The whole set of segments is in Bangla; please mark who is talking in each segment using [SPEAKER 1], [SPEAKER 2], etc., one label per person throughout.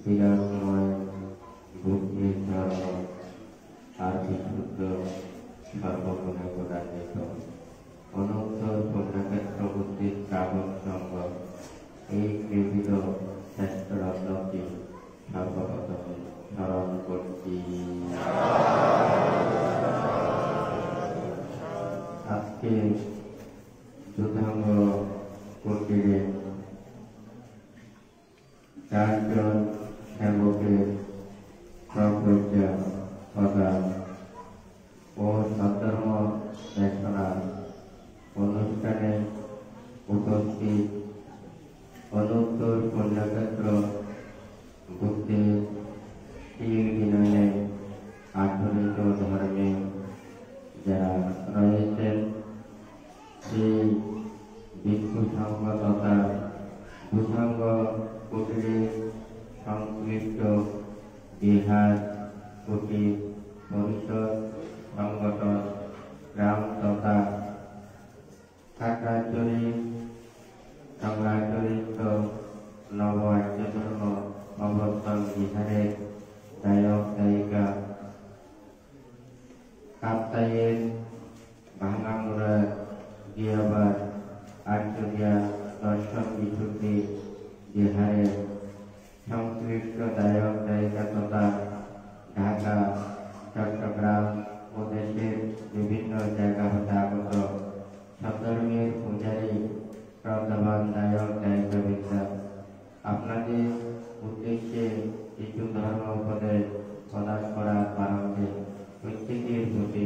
[SPEAKER 1] বিরাটময় বুদ্ধির ধর্ম আর বিশুদ্ধ সর্বগুণে গুণান্বিত অনন্তর পুণ্যক্ষেত্র বুদ্ধির শ্রাবণ সঙ্গ এই ত্রিবিধ শ্রেষ্ঠ রত্নটি সর্বপ্রথমে স্মরণ করছি। আজকে যুধাঙ্গ কুটিরে 4 জন সেবকের প্রপর্যা প্রদান ও সদ্ধর্ম দেশনা অনুষ্ঠানে উপস্থিত অনুত্তর পুণ্যক্ষেত্র বুদ্ধির শির বিনয়ে আধুনিক ধর্মে যারা রয়েছেন সেই ভিক্ষু সংঘ তথা ভূসংঘ কুটিরে সংশ্লিষ্ট বিহার কুটির পরিষদ সংগঠন গ্রাম তথা খাগড়াছড়ি সংগ্রাচরিত নব আর্য ধর্ম প্রবর্তন বিহারের গায়ক গায়িকা কাপ্তাইয়ের ভাঙামুড়া গিয়াবার আর্যরিয়া দর্শন বিশুদ্ধি বিহারের সংশ্লিষ্ট গায়ক গায়িকা তথা ঢাকা চট্টগ্রাম ও দেশের বিভিন্ন জায়গা হতে আগত সধর্মের পূজারী শ্রদ্ধাবান গায়ক গায়িকাবৃন্দ, আপনাদের উদ্দেশ্যে কিছু ধর্ম উপদেশ প্রদান করার প্রারম্ভে প্রত্যেকের প্রতি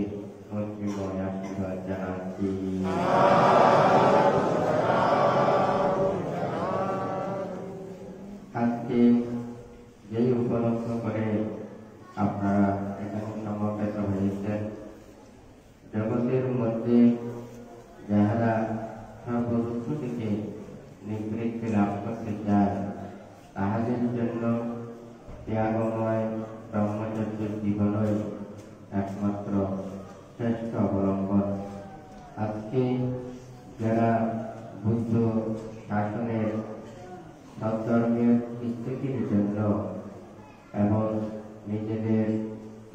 [SPEAKER 1] মৈত্রীময় আশীর্বাদ জানাচ্ছি। আজকে যেই উপলক্ষ করে আপনারা এখানে সমবেত হয়েছেন, জগতের মধ্যে যাহারা সর্বদুঃখ থেকে নিবৃত্তি লাভ করতে চায় তাহাদের জন্য ত্যাগময় ব্রহ্মচর্য জীবনই একমাত্র শ্রেষ্ঠ অবলম্বন। আজকে যারা বুদ্ধ শাসনের সদ্ধর্মের স্থিতির জন্য এবং নিজেদের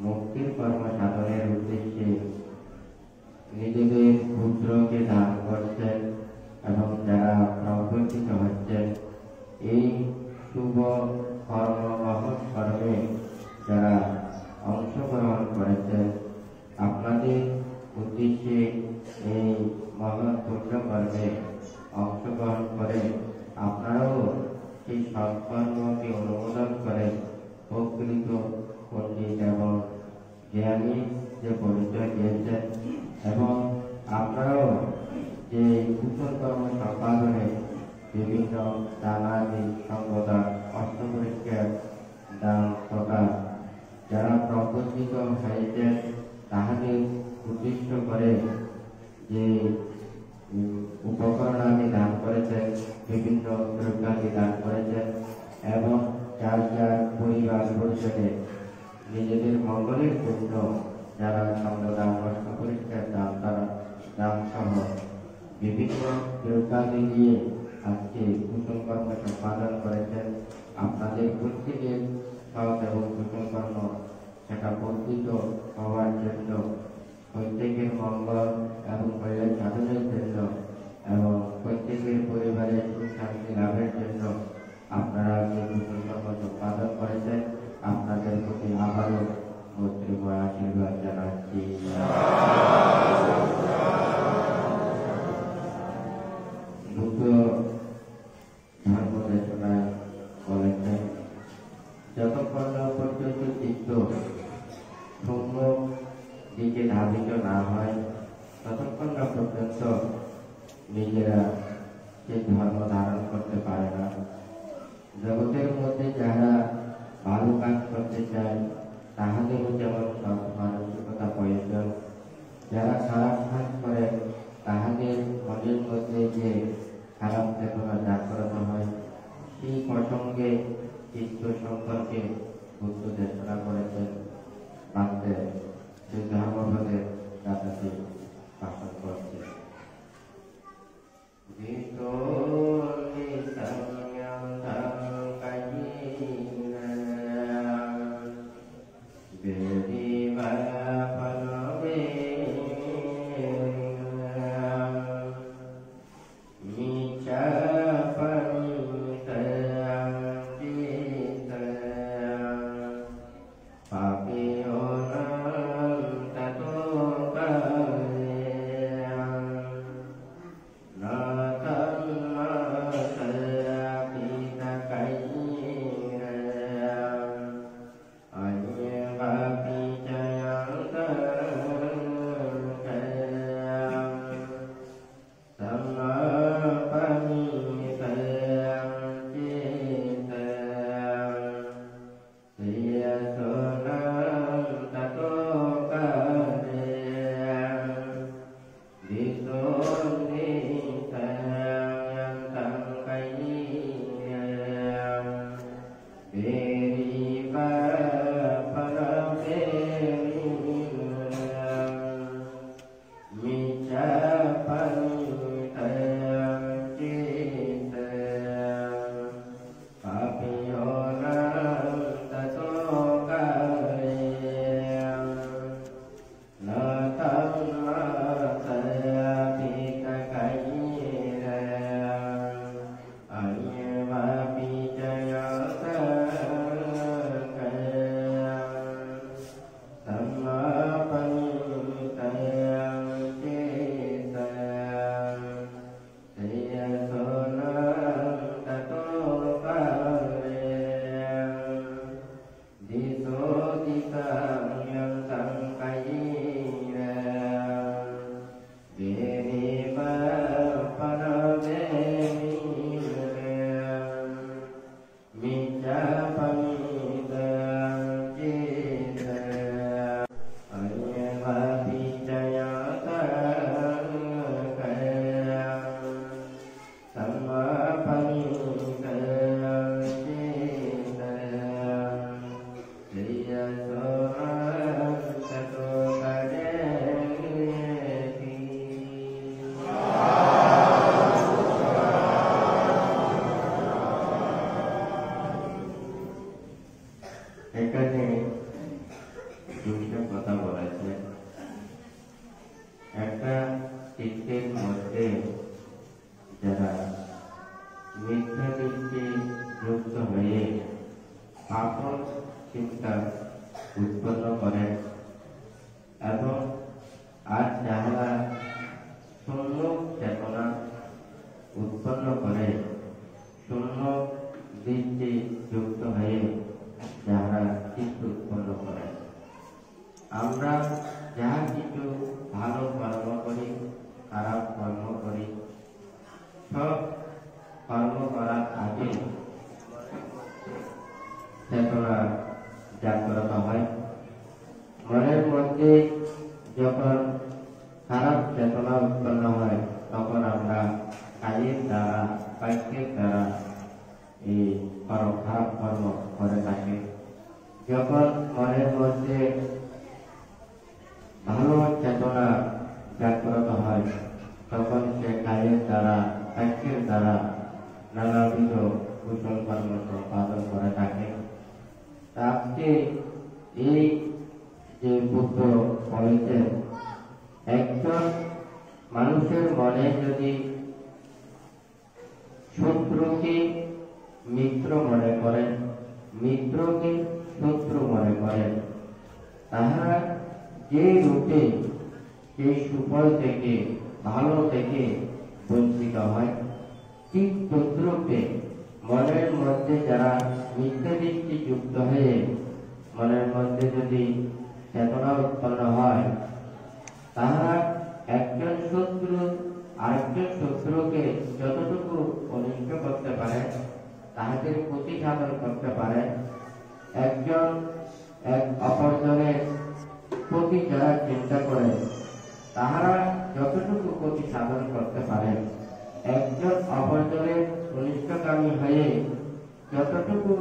[SPEAKER 1] মুক্তির কর্ম সাধনের উদ্দেশ্যে নিজেদের পুত্রকে দান করছেন এবং যারা প্রবর্তিত হচ্ছেন, এই শুভ কর্ম মহৎ কর্মে যারা অংশগ্রহণ করেছেন, আপনাদের উদ্দেশ্যে এই মহৎ পুণ্য কর্মে অংশগ্রহণ করে আপনারাও সেই সৎকর্মকে অনুমোদন করে প্রকৃত পণ্ডিত এবং জ্ঞানী যে পরিচয় দিয়েছেন এবং আপনারাও যে কুশল কর্ম সম্পাদনে বিভিন্ন দানাদি সম্পদান অষ্টপরিষ্কার দান তথা যারা প্রবর্তিত হয়েছেন তাহাদের উদ্দেশ্য করে যে উপকরণ আদি দান করেছেন, বিভিন্ন দ্রব্যাদি দান করেছেন এবং যার যার পরিবার পরিষদে নিজেদের মঙ্গলের জন্য যারা সম্পদান অষ্টপরিষ্কার দান তারা দান সহ বিভিন্ন দ্রব্যাদি দিয়ে আজকে কুশল কর্ম সম্পাদন করেছেন। আপনাদের প্রত্যেকের সৎ এবং কুশল কর্ম সেটা বর্ধিত হওয়ার জন্য, প্রত্যেকের মঙ্গল এবং কল্যাণ সাধনের জন্য এবং প্রত্যেকের পরিবারের সুখ শান্তি লাভের জন্য আপনারা যে কুশল কর্ম সম্পাদন করেছেন, আপনাদের প্রতি আবারও মৈত্রীময় আশীর্বাদ জানাচ্ছি। বুদ্ধ ধর্ম দেশনায় বলেছেন, যতক্ষণ পর্যন্ত চিত্ত সম্যক দিকে ধাবিত না হয় ততক্ষণ পর্যন্ত নিজেরা সেই ধর্ম ধারণ করতে পারে না। জগতের মধ্যে যারা ভালো কাজ করতে চায় তাহাদেরও যেমন সৎ মানসিকতা প্রয়োজন, যারা খারাপ কাজ করে তাহাদের মনের মধ্যে যে খারাপ চেতনা জাগ্রত হয়, সেই প্রসঙ্গে চিত্ত সম্পর্কে বুদ্ধ দেশনা করেছেন। বাঁচতে সেই ধর্মপদের গাথাটি ভাষণ করছে। ভিতর এখানে দুইটা কথা বলেছে। একটা চিত্তের মধ্যে যারা মিথ্যা দৃষ্টি যুক্ত হয়ে আপন চিন্তা উৎপন্ন করে এবং আর যাহারা শূন্য চেতনা উৎপন্ন করে শূন্য দৃষ্টি যুক্ত হয়ে যাহারা চিত্ত উৎপন্ন করে, আমরা যাহা কিছু ভালো কর্ম করি খারাপ কর্ম করি, সব কর্ম করার আগে চেতনা জাগ্রত হয়। মনের মধ্যে যখন খারাপ চেতনা উৎপন্ন হয় তখন আমরা কাজের দ্বারা বাক্যের দ্বারা এই খারাপ কর্ম করে থাকি। যখন মনের মধ্যে ভালো চেতনা জাগ্রত হয় তখন সে কাজের দ্বারা বাক্যের দ্বারা নানাবিধ কুশল কর্ম সম্পাদন করে থাকে। আজকে এই যে বুদ্ধ বলেছেন, একজন মানুষের মনে যদি শত্রুকে মিত্র মনে করেন, মিত্রকে শত্রু মনে করেন, তাহারা যে রূপে সেই সুফল থেকে ভালো থেকে বঞ্চিত হয়, ঠিক তদ্রূপে মনের মধ্যে যারা মিথ্যা দৃষ্টি যুক্ত হয়ে মনের মধ্যে যদি চেতনা উৎপন্ন হয়, তাহারা একজন শত্রু আরেকজন শত্রুকে যতটুকু অনিষ্ট করতে পারে, তাহাদের ক্ষতি সাধন করতে পারে, একজন এক অপরজনের ক্ষতি যারা চিন্তা করে তাহারা যতটুকু ক্ষতি সাধন করতে পারে, একজন অপরজনের অনিষ্টকামী হয়ে যতটুকু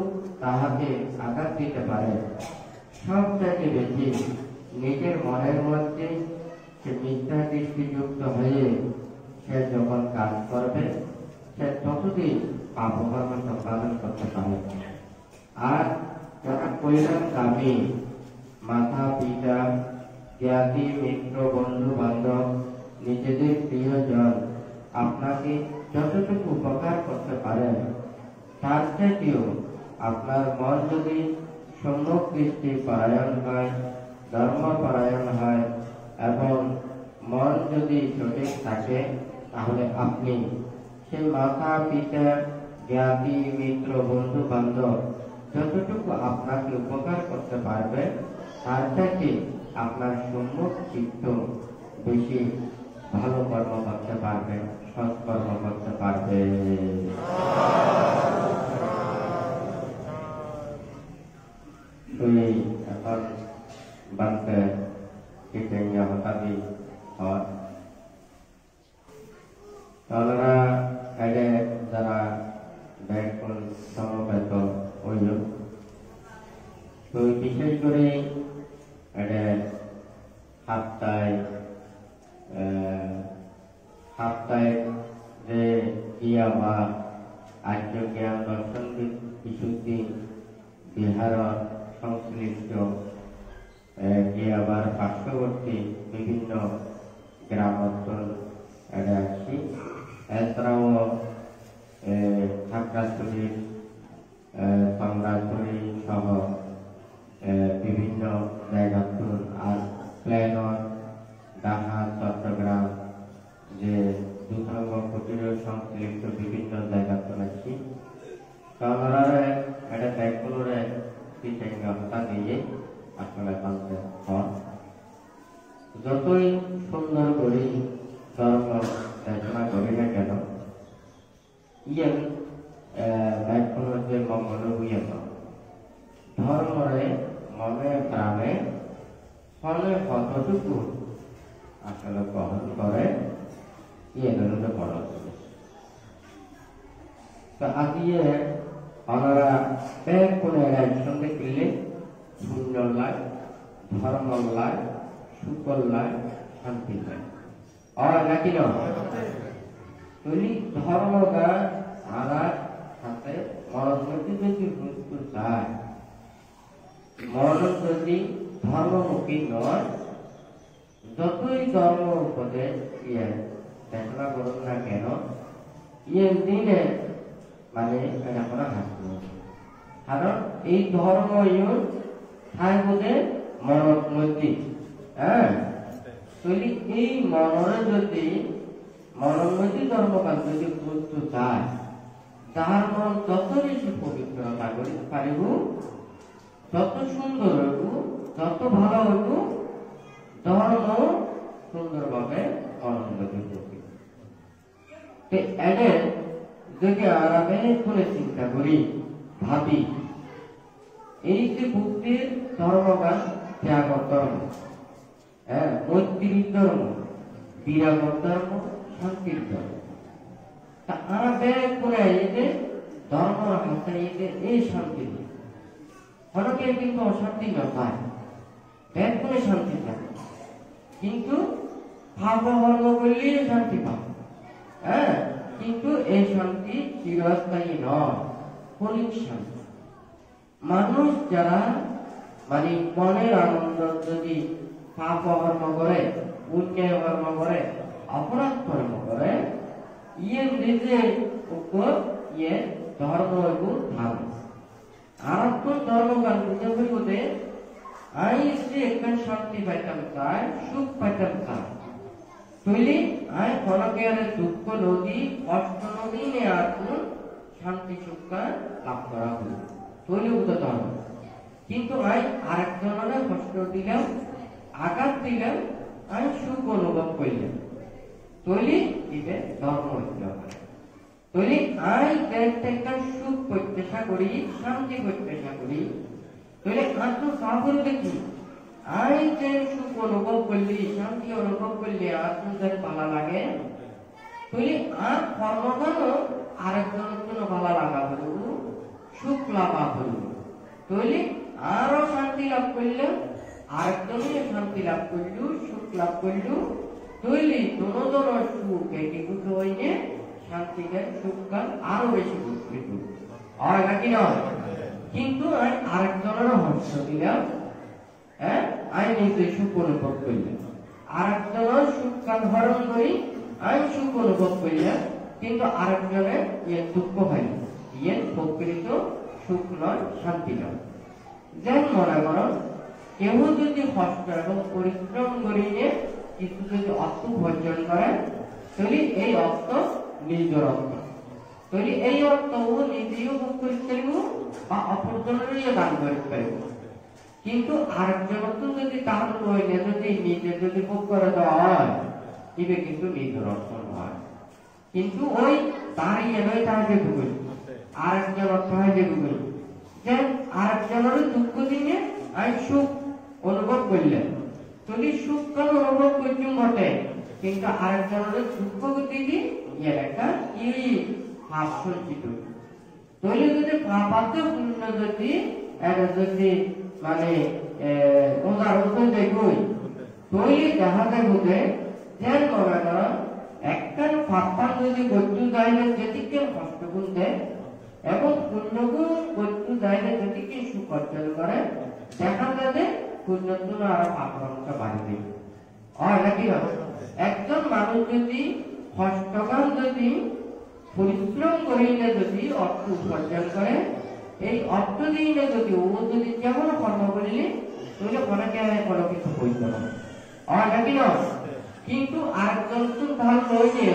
[SPEAKER 1] তাহাকে আঘাত দিতে পারে, সব থেকে বেশি নিজের মনের মধ্যে সে মিথ্যা দৃষ্টিযুক্ত হয়ে সে যখন কাজ করবে সে ততদিন পাপকর্ম সম্পাদন করতে পারে। আর যারা কল্যাণকামী মাতা পিতা জ্ঞাতি মিত্র বন্ধু বান্ধব নিজেদের প্রিয়জন আপনাকে যতটুকু উপকার করতে পারে, তার থেকেও আপনার মন যদি সম্যক দৃষ্টি পরায়ণ হয়, ধর্মপরায়ণ হয় এবং মন যদি সঠিক থাকে, তাহলে আপনি সেই মাতা পিতা জ্ঞাতি মিত্র বন্ধু বান্ধব যতটুকু আপনাকে উপকার করতে পারবে তার থেকে আপনার সম্মুখ চিত্ত বেশি ভালো কর্ম করতে পারবে, সৎকর্ম করতে পারবে। তুই এখন বানতে চিকেঙ্গা হতাবি হয় তারা এডে যারা ব্যাকুল সমবেত হইল তো বিশেষ করে এডে সপ্তাহে যে ক্রিয়া বা আর্য জ্ঞান দর্শন বিশুদ্ধি বিহার সংশ্লিষ্ট ক্রিয়াবার পার্শ্ববর্তী বিভিন্ন গ্রাম অঞ্চল এডে আসছি। এছাড়াও খাগড়াছড়ি, সংগ্রাছড়ি সহ বিভিন্ন জায়গা আর প্লেনর ঢাকা, চট্টগ্রাম যে দুর্গাঙ্গ কুটির সংশ্লিষ্ট বিভিন্ন জায়গা চলেছি তাহলে এটা ব্যাগগুলোরে পিঠেঙ্গা হতা দিয়ে আসলে বাঁধতে হয়। যতই সুন্দর করি ধর্ম দেশনা করি না কেন ইয়ান ব্যাগগুলোর যে মঙ্গল হইয়া ধর্মরে মনে প্রাণে ফলে কতটুকু আসলে গ্রহণ করে ইয়ে বড় তো আজিয়ে ওনারা এক কোন একসঙ্গে কিনলে সুন্দর লাগ, ধর্ম লাগ, সুকল লাগ, শান্তি লাগ নাকি নই ধর্মটা আলার সাথে মরণমুখী যদি বস্তু চায়, মরণ যদি ধর্মমুখী নয়, যতই ধর্ম উপদেশ ইয়ে চেষ্টা করুন না কেন ইয়ে দিনে মানে এখন হাসব কারণ এই ধর্ম ঠাই বোধে মনমতি হ্যাঁ তৈরি এই মনরে যদি মনমতি ধর্মকাল যদি বস্তু চায় যার মন যত বেশি পবিত্রতা করিতে পারিব, যত সুন্দর হইব, যত ভালো হইব, ধর্ম সুন্দরভাবে পালন করতে এদের যদি আরামে করে চিন্তা করি ভাবি এই যে বুদ্ধির ধর্মগান ত্যাগ ধর্ম, মৈত্রীর ধর্ম, বিরাগ ধর্ম, শান্তির ধর্ম তা আমাদের করে এদের ধর্ম হাতে এই শান্তি অনেকে কিন্তু অশান্তি না পায়, ব্যাগ করে শান্তি থাকে কিন্তু ভাবকর্ম করলে শান্তি পাবে। কিন্তু এই শান্তি চিরস্থায়ী নয়, ক্ষণিক শান্তি। মানুষ যারা মানে মনের আনন্দ যদি পাপ কর্ম করে, পুণ্যের কর্ম করে, অপরাধ কর্ম করে ইয়ে নিজের উপর ইয়ে ধর্ম এবং ধর্ম আর কোন ধর্মগান বুঝে বলতে আই যে একটা শান্তি পাইতাম চাই, সুখ পাইতাম চাই তৈরি আই ফলকের দুঃখ নদী কষ্ট নদী নিয়ে আসুন শান্তি সুখটা লাভ করা হল তৈরি বুঝতে ধর্ম। কিন্তু আই আরেকজনের কষ্ট দিলাম, আঘাত দিলাম, আমি সুখ অনুভব করলাম তৈরি দিবে ধর্ম হইতে হবে। তৈরি আই একটা সুখ প্রত্যাশা করি, শান্তি প্রত্যাশা করি তৈরি আর তো কাপড় দেখি আই যে সুখ অনুভব করলি, শান্তি অনুভব করলি, আর যার ভালো লাগে তৈরি আর কর্মগানও আরেকজনের জন্য ভালো লাগা হল, সুখ লাভ হল তৈরি আরো শান্তি লাভ করলে আরেকজনের শান্তি লাভ করল, সুখ লাভ করল তৈরি দোনোজনের সুখ একীভূত হইলে শান্তিকে সুখটা আরো বেশি বিস্তৃত হয় নাকি নয়। কিন্তু আরেকজনের হর্ষ দিলাম, আমি নিজে সুখ অনুভব করলাম, আরেকজনের সুখটা হরণ করি আমি সুখ অনুভব করলাম কিন্তু আরেকজনের ইয়ে দুঃখ হয়, ইয়ে প্রকৃত সুখ নয়, শান্তি নয়। যেন মনে করো কেউ যদি কষ্ট এবং পরিশ্রম করিয়ে কিছু যদি অর্থ উপার্জন করে তাহলে এই অর্থ নিজের অর্থ তৈরি এই অর্থ ও নিজেও ভোগ করতে পারব, বা অপরজনেরই দান করতে পারিব, কিন্তু আরেকজন তো যদি তার কইলে যদি নিজে যদি ভোগ করে দেওয়া হয় ইবে কিন্তু নিজের অর্থ নয়, কিন্তু ওই তারই এনই তাকে ভুগল আরেকজন অর্থ হয় যে ভুগল যে আরেকজনের দুঃখ দিনে আই সুখ অনুভব করলেন, তুমি সুখ কোন অনুভব করছুন ঘটে, কিন্তু আরেকজনের দুঃখ দিদি এর একটা ই ভাব সঞ্চিত তৈরি যদি পাপাতে পূর্ণ যদি এটা যদি মানে উদাহরণ করে দেখুই তৈরি দেখা যাবো যে যেন মনে করো একটা পাপা যদি বস্তু যাইলে যেটিকে কষ্ট গুনতে এবং পুণ্যগুণ বস্তু যাইলে যেটিকে সুখ অর্জন করে দেখা যাবে পুণ্যগুণ আরো পাপটা বাড়বে। হয় নাকি না? একজন মানুষ যদি কষ্টগান যদি পরিশ্রম করিলে যদি অর্থ উপার্জন করে, এই অর্থ দিলে যদি ও যদি যেমন কর্ম করিলে তাহলে অনেকে কোনো কিছু বলতে পারে, হয় নাকি না? কিন্তু আরেকজন তো ধার নইলে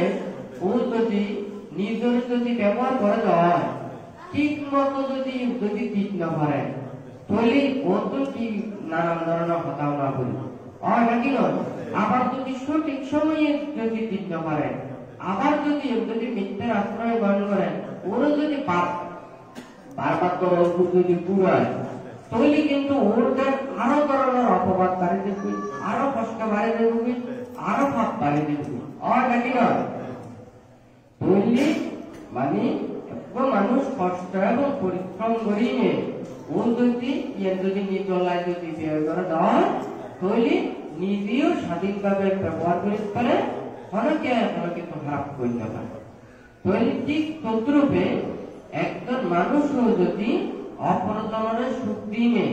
[SPEAKER 1] ও যদি নিজের যদি ব্যবহার করে দেয় ঠিক মতো যদি যদি ঠিক না পারে তাহলে ও তো কি নানান ধরনের হতাও না করি, হয় নাকি না? আবার যদি সঠিক সময়ে যদি ঠিক না পারে, আবার যদি মিথ্যার আশ্রয় গ্রহণ করেন ওরা যদি বারবার করে যদি পুরায় তাহলে কিন্তু ওদের আরো ধরনের অপবাদ বাড়ি দেবে, আরো কষ্ট বাড়ি দেবে, আরো পাপ বাড়ি দেবে, হয় নাকি না? তাহলে মানে মানুষ কষ্ট এবং পরিশ্রম করিয়ে ও যদি যদি নিজলায় যদি ব্যয় করে দেওয়া তাহলে নিজেও স্বাধীনভাবে ব্যবহার করতে পারে, অনেকে কোনো কিছু খারাপ করতে পারে। তাহলে ঠিক তদ্রূপে একজন মানুষও যদি অপরজনের সুখ দিয়ে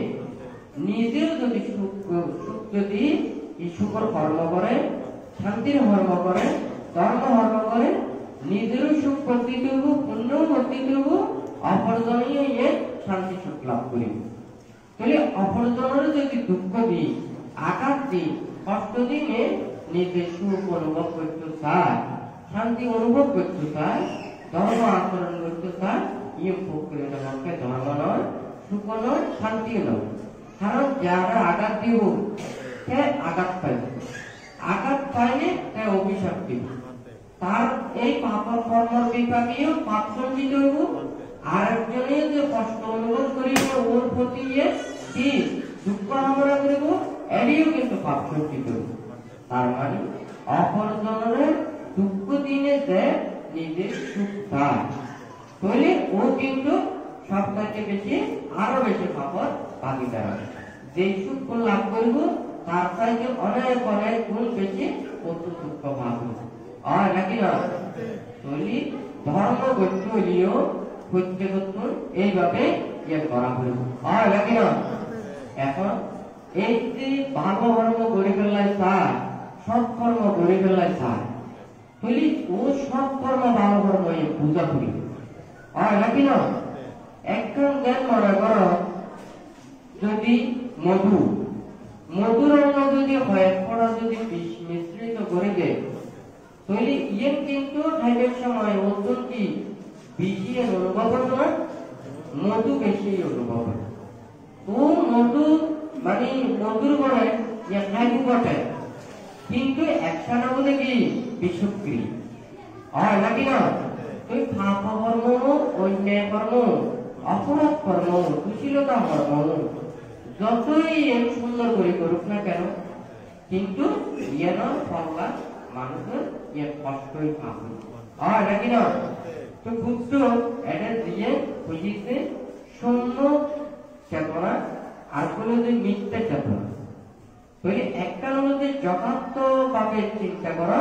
[SPEAKER 1] নিজেও যদি সুখ যদি সুখর কর্ম করে, শান্তির কর্ম করে, ধর্ম কর্ম করে, নিজেরও সুখ প্রতীত হইব, পুণ্য প্রতীত হইব, অপরজনীয় শান্তি সুখ লাভ করিব। তাহলে অপরজনের যদি দুঃখ দিই, আঘাত দিই, কষ্ট দিয়ে নিজের সুখ অনুভব করতে চায়, শান্তি অনুভব করতে চায়, ধর্ম আচরণ করতে চায়, ইয়ে প্রকৃত পক্ষে ধর্ম নয়, সুখ নয়, শান্তি নয়। কারণ যারা আঘাত দিব সে আঘাত পাইবে, আঘাত পাইলে সে অভিশাপ দিব, তার এই পাপ কর্মর বিপাকেও পাপ সঞ্চিত হইব, আর একজনে যে কষ্ট অনুভব করিব ওর প্রতি কি দুঃখ আমরা করিব এটিও কিন্তু পাপ সঞ্চিত হইব। তার মানে অপরজনের দুঃখ দিনে যে নিজের সুখ পায় তাহলে ও কিন্তু সবথেকে বেশি আরো বেশি পাপর ভাগিদার, যে সুখ লাভ করব তার চাইতে অনেক অনেক গুণ বেশি কত দুঃখ পাব, হয় নাকি না? তাহলে ধর্ম গত্য হলেও প্রত্যেক এইভাবে ইয়ে করা হইব, হয় নাকি না? এখন এই যে ভালো কর্ম গড়ে ফেলায় চায়, সৎ কর্ম গড়ে ফেলায় চায়, তাহলে ও সৎ কর্ম ভালো কর্ম পূজা করি, হয় নাকি না? একজন জ্ঞান মনে করো যদি মধুর অন্য যদি হয় পড়া যদি বিষ মিশ্রিত করে দেয় তাহলে ইয়ে কিন্তু খাইবার সময় ওজন কি বেশি অনুভব নয়, মধু বেশি অনুভব হয়। ও মধু মানে মধুর বলে খাইব বটে, কিন্তু একসাথে বলে কি বিষক্রিয়, হয় নাকি না? তুই পাপ কর্ম, অন্যায় কর্ম, অপরাধ কর্ম, কুশীলতা কর্ম যতই সুন্দর করে করুক না কেন কিন্তু ইয়েন ফলটা মানুষের ইয়ে কষ্টই পাবে, হয় নাকি না? তো বুদ্ধ এটা দিয়ে বুঝিতে শূন্য চেতনা আর কোনো যে মিথ্যা চেতনা, তাহলে একটা হচ্ছে যথার্থ ভাবে চিন্তা করা,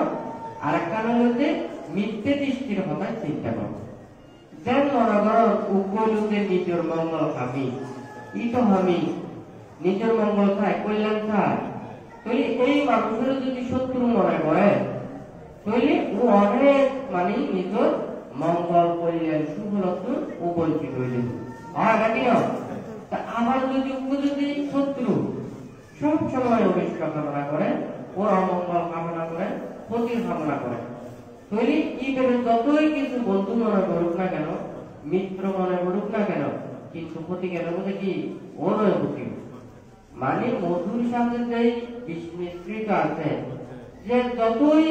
[SPEAKER 1] আর একটা হচ্ছে মিথ্যে দৃষ্টির কথা চিন্তা করা। যেন মনে করো উগ্রলোকে নিজের মঙ্গল খাবি, ইতো আমি নিজের মঙ্গল খায়, কল্যাণ খায়, তাহলে এই মানুষের যদি শত্রু মনে করে তাহলে ও অনেক মানে নিজের মঙ্গল কল্যাণ শুভলত্ব ও বঞ্চিত হইলে, হয় নাকি না? আমার যদি শত্রু সব সময় অভিষ্ট কামনা করে, ওর অমঙ্গল কামনা করে, ক্ষতির কামনা করে, তাহলে কি করে যতই কিছু বন্ধু মনে করুক না কেন, মিত্র মনে করুক না কেন, কিন্তু প্রতীকের মধ্যে কি অনুভূতি, মানে মধুর সাথে যেই মিশ্রিত আছে, যে যতই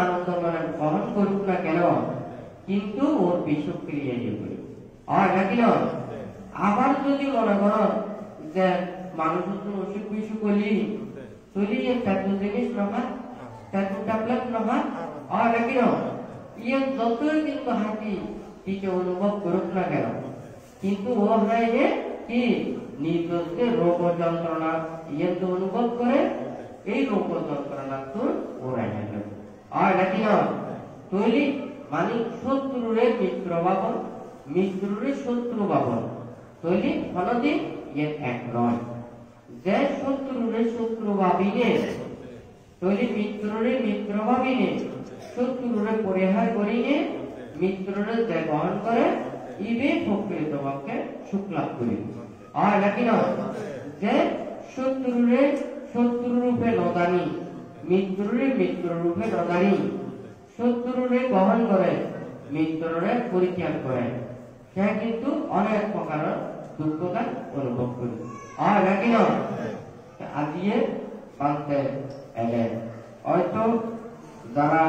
[SPEAKER 1] আনন্দ মানে গ্রহণ করুক না কেন, কিন্তু ওর বিষক্রিয়া যাবে। আর নাকি না, আবার যদি মনে করো যে মানুষ অসুখ বিসুখ করলি তুলি চারটে জিনিস নয়, চারটে ট্যাবলেট নয়, আর নাকি না যতই কিন্তু হাতি কিছু অনুভব করুক না কেন, কিন্তু ও হয় যে কি নিজকে রোগ যন্ত্রণা তো অনুভব করে, এই রোগ যন্ত্রণা তো ওরা আর নাকি না তৈরি মানে শত্রুরে মিত্র ভাবন, মিত্রুরে শত্রু ভাবন তৈরি ফলদিন এক নয়, যে শত্রুরে শত্রু ভাবিনে তৈরি মিত্ররে মিত্র ভাবিনে, শত্রুরে পরিহার করিনে মিত্ররে যে গ্রহণ করে, ইবে প্রকৃত পক্ষে সুখ লাভ করি। আর নাকি না যে শত্রুরে শত্রু রূপে নদানি, মিত্ররে মিত্র রূপে নদানি, শত্রুরে গ্রহণ করে মিত্ররে পরিত্যাগ করে, সে কিন্তু অনেক প্রকার দুঃখতা অনুভব করি। আর নাকি না আজিয়ে মানতে এলে হয়তো যারা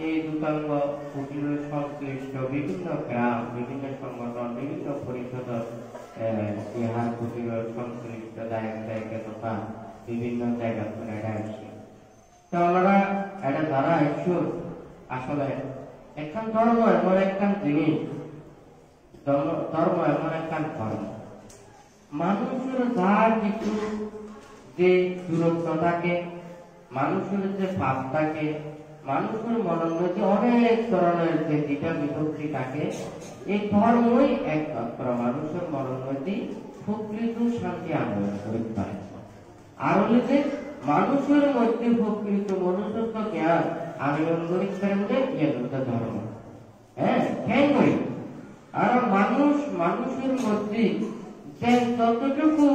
[SPEAKER 1] এই দুতাঙ্গ কুটির সংশ্লিষ্ট বিভিন্ন গ্রাম, বিভিন্ন সংগঠন, বিভিন্ন পরিষদ, বিহার কুটির সংশ্লিষ্ট জায়গা তথা বিভিন্ন জায়গা থেকে এটা আসছে, তো আমরা এটা যারা আসছো আসলে একটা ধর্ম এমন একটা জিনিস, ধর্ম এমন একটা ধর্ম, মানুষের যার কিছু যে দূরত্ব থাকে, মানুষের যে পাপ থাকে, মানুষের মনের মধ্যে অনেক ধরনের যে দ্বিধা বিভক্তি থাকে, এই ধর্মই একমাত্র মানুষের মনের মধ্যে প্রকৃত শান্তি আনয়ন করতে পারে। আর হলে যে মানুষের মধ্যে প্রকৃত মনুষ্যত্ব জ্ঞান আনয়ন করতে পারে ধর্ম। হ্যাঁ, কেন করি? আর মানুষের মধ্যে যতটুকু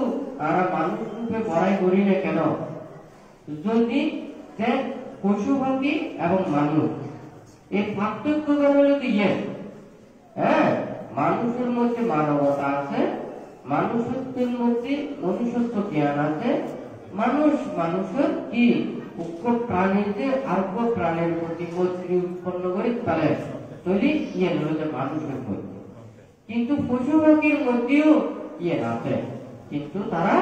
[SPEAKER 1] আর মানুষ রূপে বড়াই করি না কেন, যদি পশু পাখি এবং মানুষ এই পার্থক্য যদি হ্যাঁ, মানুষের মধ্যে মানবতা আছে, মানুষত্বের মধ্যে মনুষ্যত্ব জ্ঞান আছে, মানুষের কি উগ্র প্রাণীতে আর্গ প্রাণের প্রতি মৈত্রী উৎপন্ন করে তাহলে তৈরি হচ্ছে মানুষের মধ্যে। কিন্তু পশু পাখির মধ্যেও আছে, কিন্তু তারা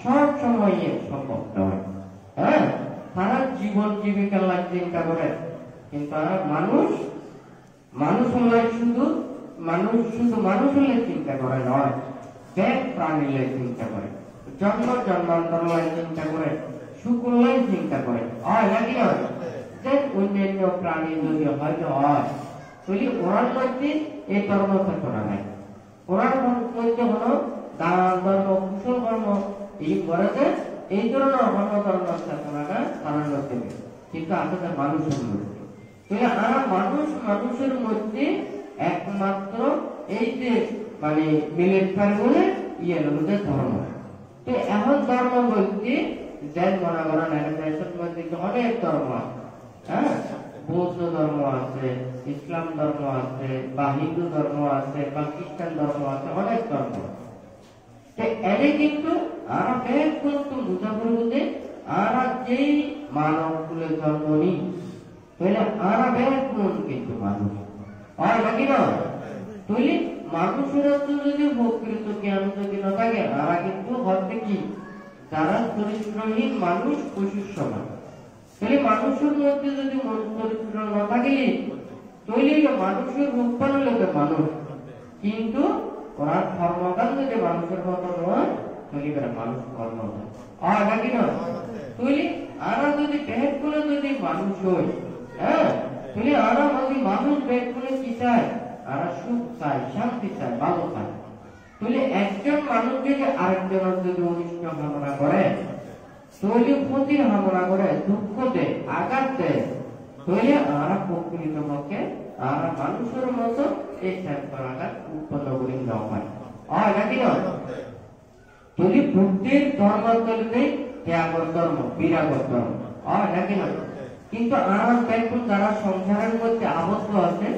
[SPEAKER 1] সব সময় সম্ভব নয়। হ্যাঁ, তারা জীবন জীবিকার লাইফ চিন্তা করে, কিন্তু তারা মানুষ হলে শুধু মানুষ হলে চিন্তা করে নয়, ব্যাগ প্রাণী হলে চিন্তা করে, জন্মান্তর চিন্তা করে, শুকুল্লাই চিন্তা করে। হয় নাকি নয় যে অন্যান্য প্রাণী যদি হয়তো হয়, তাহলে ওরার মধ্যে এই ধর্ম চেতনা নাই, ওরার মধ্যে হলো দান ধর্ম, কুশল কর্ম, এই করে যে এই ধরনের অন্য ধরনের চেতনাটা তারা মধ্যে, কিন্তু আসলে মানুষের মধ্যে, তাহলে আর মানুষের মধ্যে একমাত্র এই যে মানে মিলেট পারে বলে হচ্ছে ধর্ম। তো এখন ধর্ম বলতে জৈন মনে করেন দেশের মধ্যে অনেক ধর্ম আছে। হ্যাঁ, বৌদ্ধ ধর্ম আছে, ইসলাম ধর্ম আছে, বা হিন্দু ধর্ম আছে, বা খ্রিস্টান ধর্ম আছে, অনেক ধর্ম। এনে কিন্তু আমরা বেশ কিন্তু বুঝা করবো আমরা যেই মানব কুলে জন্ম নিই, তাহলে আমরা বেশ কিন্তু মানুষ হয় নাকি না? তাহলে মানুষের যদি প্রকৃত জ্ঞান যদি না থাকে, আমরা কিন্তু হচ্ছে কি যারা চরিত্রহীন মানুষ পশুর সমান। তাহলে মানুষের মধ্যে যদি চরিত্র না থাকে, তাহলে মানুষের রূপান লোকের মানুষ, কিন্তু ওরা ধর্মকাল যদি মানুষের মতো নয়, তাহলে মানুষ কর্ম হয় নাকি না? তাহলে আমরা যদি বেহেদ করে যদি মানুষ হই, হ্যাঁ, তাহলে আমরা যদি মানুষ বেহেদ করে কি চাই, আমরা সুখ চাই, শান্তি চাই, ভালো চাই। তাহলে একজন মানুষ যদি আরেকজনের যদি অনিষ্ট কামনা করে, তাহলে ক্ষতির কামনা করে, দুঃখ দেয়, আঘাত দেয়, তাহলে আমরা প্রকৃত পক্ষে আমরা মানুষের মতো এই চেতনাটা উৎপন্ন করি না হয় নাকি না? তাহলে বুদ্ধির ধর্ম নেই, ত্যাগর ধর্ম, বিরাগর ধর্ম হয় নাকি না? কিন্তু আমরা দেখুন যারা সংসারের মধ্যে আবদ্ধ আছে,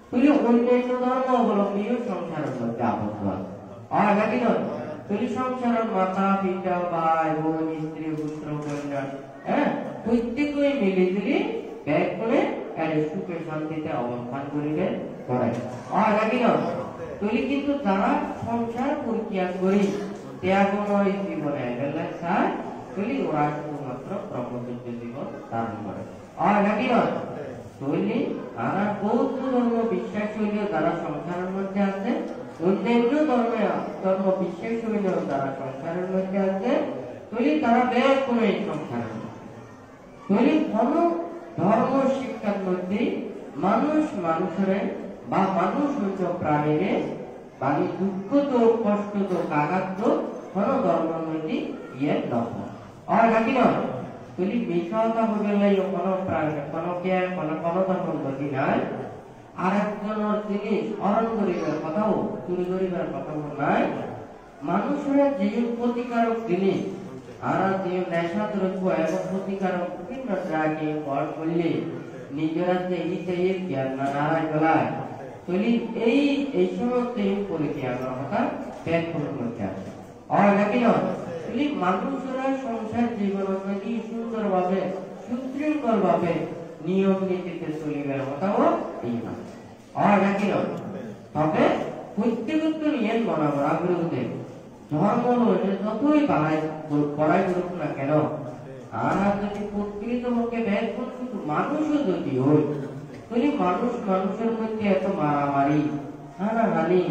[SPEAKER 1] তাহলে অন্যান্য ধর্ম অবলম্বীও সংসারের মধ্যে আবদ্ধ আছে আর নাকি নয় তুলি সংসারের মাতা পিতা ভাই বোন স্ত্রী পুত্র কন্যা হ্যাঁ প্রত্যেকই মিলে দিলি ব্যাগ করে সুখে শান্তিতে অবস্থান করিবে করে। আর নাকি নয় তুলি কিন্তু যারা সংসার পরিত্যাগ করি ত্যাগময় জীবনে গেলে চায় তুলি ওরা শুধুমাত্র ব্রহ্মচর্য জীবন ধারণ করে। আর নাকি নয় তুলি আর বৌদ্ধ ধর্ম বিশ্বাস হইলেও যারা সংসারের মধ্যে আছে অন্যান্য ধর্ম বিশ্বাস হইলেও যারা সংসারের মধ্যে আছে তুলি তারা ব্যাগ করে এই সংসার তুলি কোন ধর্ম শিক্ষার মধ্যে মানুষ মানুষের বা মানুষ হইতে প্রাণীরে মানে দুঃখ তো কষ্ট তো আঘাত তো কোন ধর্মের মধ্যে ইয়ে নয়। আর নাকি নয় তুলি মিশাওতা হয়ে গেলে কোনো প্রাণী কোনো কে কোনো ধর্মের মধ্যে নাই আর একজনের জিনিস অরণ করিবার কথাও চুরি করিবার কথাও নাই। মানুষের যে ক্ষতিকারক জিনিস আর যে নেশা দ্রব্য এবং ক্ষতিকারক বিভিন্ন ড্রাগে বল করলে নিজেরা যে হিতে জ্ঞান না নারায় গলায় তুলি এই সমস্ত পরিত্যাগের কথা ব্যাগ করার মধ্যে আছে। আর নাকি নয় তুলি মানুষেরা সংসার জীবনের মধ্যে সুন্দরভাবে সুশৃঙ্খল ভাবে নিয়ম নীতিতে চলিবার কথাও এই না। আর নাকি নয় তবে প্রত্যেকত্ব নিয়ম বরাবর বিরুদ্ধে ধর্ম রয়েছে যতই পড়াই করুক না কেন আর যদি প্রকৃতপক্ষে ব্যাগ শুধু মানুষও যদি হয় তাহলে মানুষ মানুষের মধ্যে এত মারামারি হানাহানি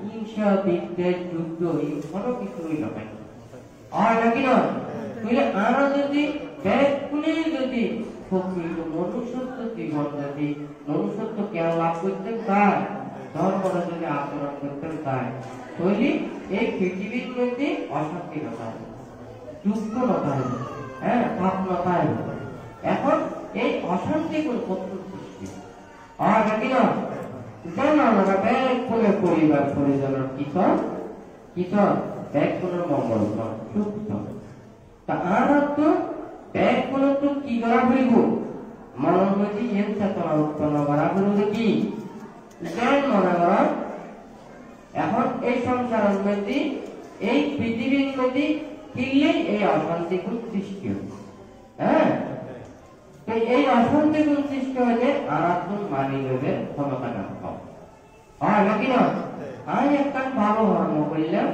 [SPEAKER 1] হিংসা বিদ্বেষ যুদ্ধ কোনো কিছুই নয়। আর নাকি নয় তাহলে আর যদি ব্যাগ যদি প্রকৃত মনুষ্যত্ব জীবন যদি মনুষ্যত্ব জ্ঞান লাভ করতে চায় ধর্মরা যদি আচরণ করতে চায় তাহলে এই পৃথিবীর মধ্যে অশান্তি নয় দুঃখ নয় হ্যাঁ পাপ নয়। এখন এই অশান্তি কোন সৃষ্টি আর নাকি নয় জানা আমরা ব্যাগ করে পরিবার পরিজনের কিশোর ব্যাগ করে মঙ্গল সুস্থ তা আর তো ব্যাগ করে তো কি করা হইব মনের মধ্যে এর চেতনা উৎপন্ন করা হইব কি জ্ঞান মনে করা। এখন এই সংসারের মধ্যে এই পৃথিবীর মধ্যে কিনলে এই অশান্তি গুণ সৃষ্টি হবে হ্যাঁ এই অশান্তি গুণ সৃষ্টি হলে আর একজন মানি নেবে ক্ষমতা না পাও। আর নাকি না আমি একটা ভালো ধর্ম করলাম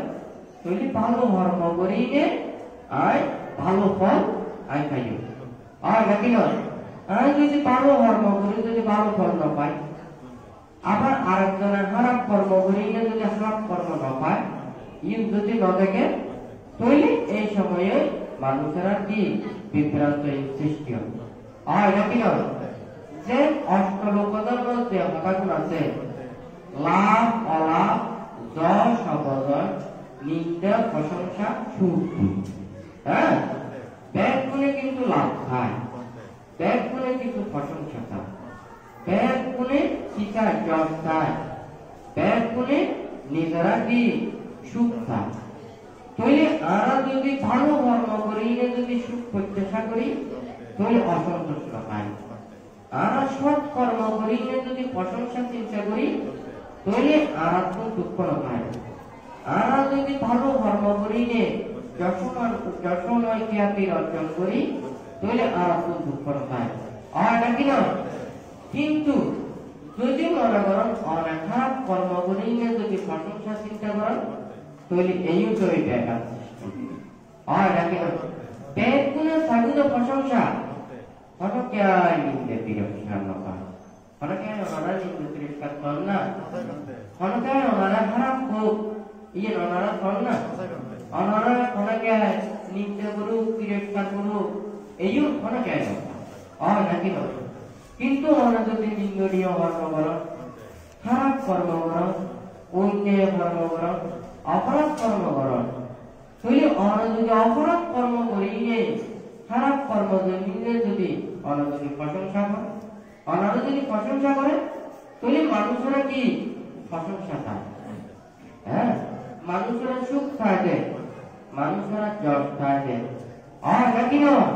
[SPEAKER 1] তুই ভালো ধর্ম করিয়ে আয় ভালো ফল আয় খাইও। আর নাকি নয় আমি যদি ভালো ধর্ম করি যদি ভালো ফল না পাই আবার আরেকজনের খারাপ কর্ম করিয়ে যদি খারাপ কর্ম না পায় ইউ যদি না দেখে তাহলে এই সময়ে মানুষেরা কি বিভ্রান্ত সৃষ্টি হবে। আর নাকি নয় যে অষ্টলোকদের মধ্যে কথাগুলো আছে লাভ অলাভ যশ অপজয় নিন্দা প্রশংসা সুখ হ্যাঁ ব্যাগ গুণে কিন্তু লাভ খায় ব্যাগ গুণে কিন্তু প্রশংসা খায় ব্যাগ গুণে শিকার যশ খায় ব্যাগ গুণে নিজেরা কি সুখ খায়। তাহলে আমরা যদি ভালো ধর্ম করি যদি সুখ প্রত্যাশা করি তাহলে অসন্তোষ পাই আমরা সৎ কর্ম করি যদি প্রশংসা চিন্তা করি তাহলে আমরা তো দুঃখ পাই। আমরা যদি ভালো ধর্ম করি যশময় খ্যাতি অর্জন করি তাহলে আমরা তো দুঃখ পাই। আর নাকি নয় কিন্তু যদি মনে করেন অনেক খারাপ কর্ম করি যদি প্রশংসা চিন্তা করেন তাহলে এই উত্তরে ব্যাগ আছে। আর নাকি নয় ব্যাগ গুণে সাগুদ প্রশংসা অনেকে নিন্দে তিরস্কার নয় অনেকে ওনারা নিন্দে তিরস্কার করেন না অনেকে ওনারা খারাপ হোক ইয়ে ওনারা করেন না ওনারা অনেকে নিন্দে করুক তিরস্কার করুক এইও অনেকে হয় নাকি নয় কিন্তু ওনারা যদি নিন্দনীয় কর্ম করেন খারাপ কর্ম করেন অন্যায় কর্ম করেন অপরাধ কর্ম করেন তাহলে ওনারা যদি অপরাধ কর্ম করিয়ে খারাপ কর্ম যদি ওনারা যদি প্রশংসা করে ওনারা যদি প্রশংসা করে তাহলে মানুষেরা কি প্রশংসা পায় হ্যাঁ মানুষেরা সুখ থাকে মানুষেরা যশ থাকে। আর নাকি নয়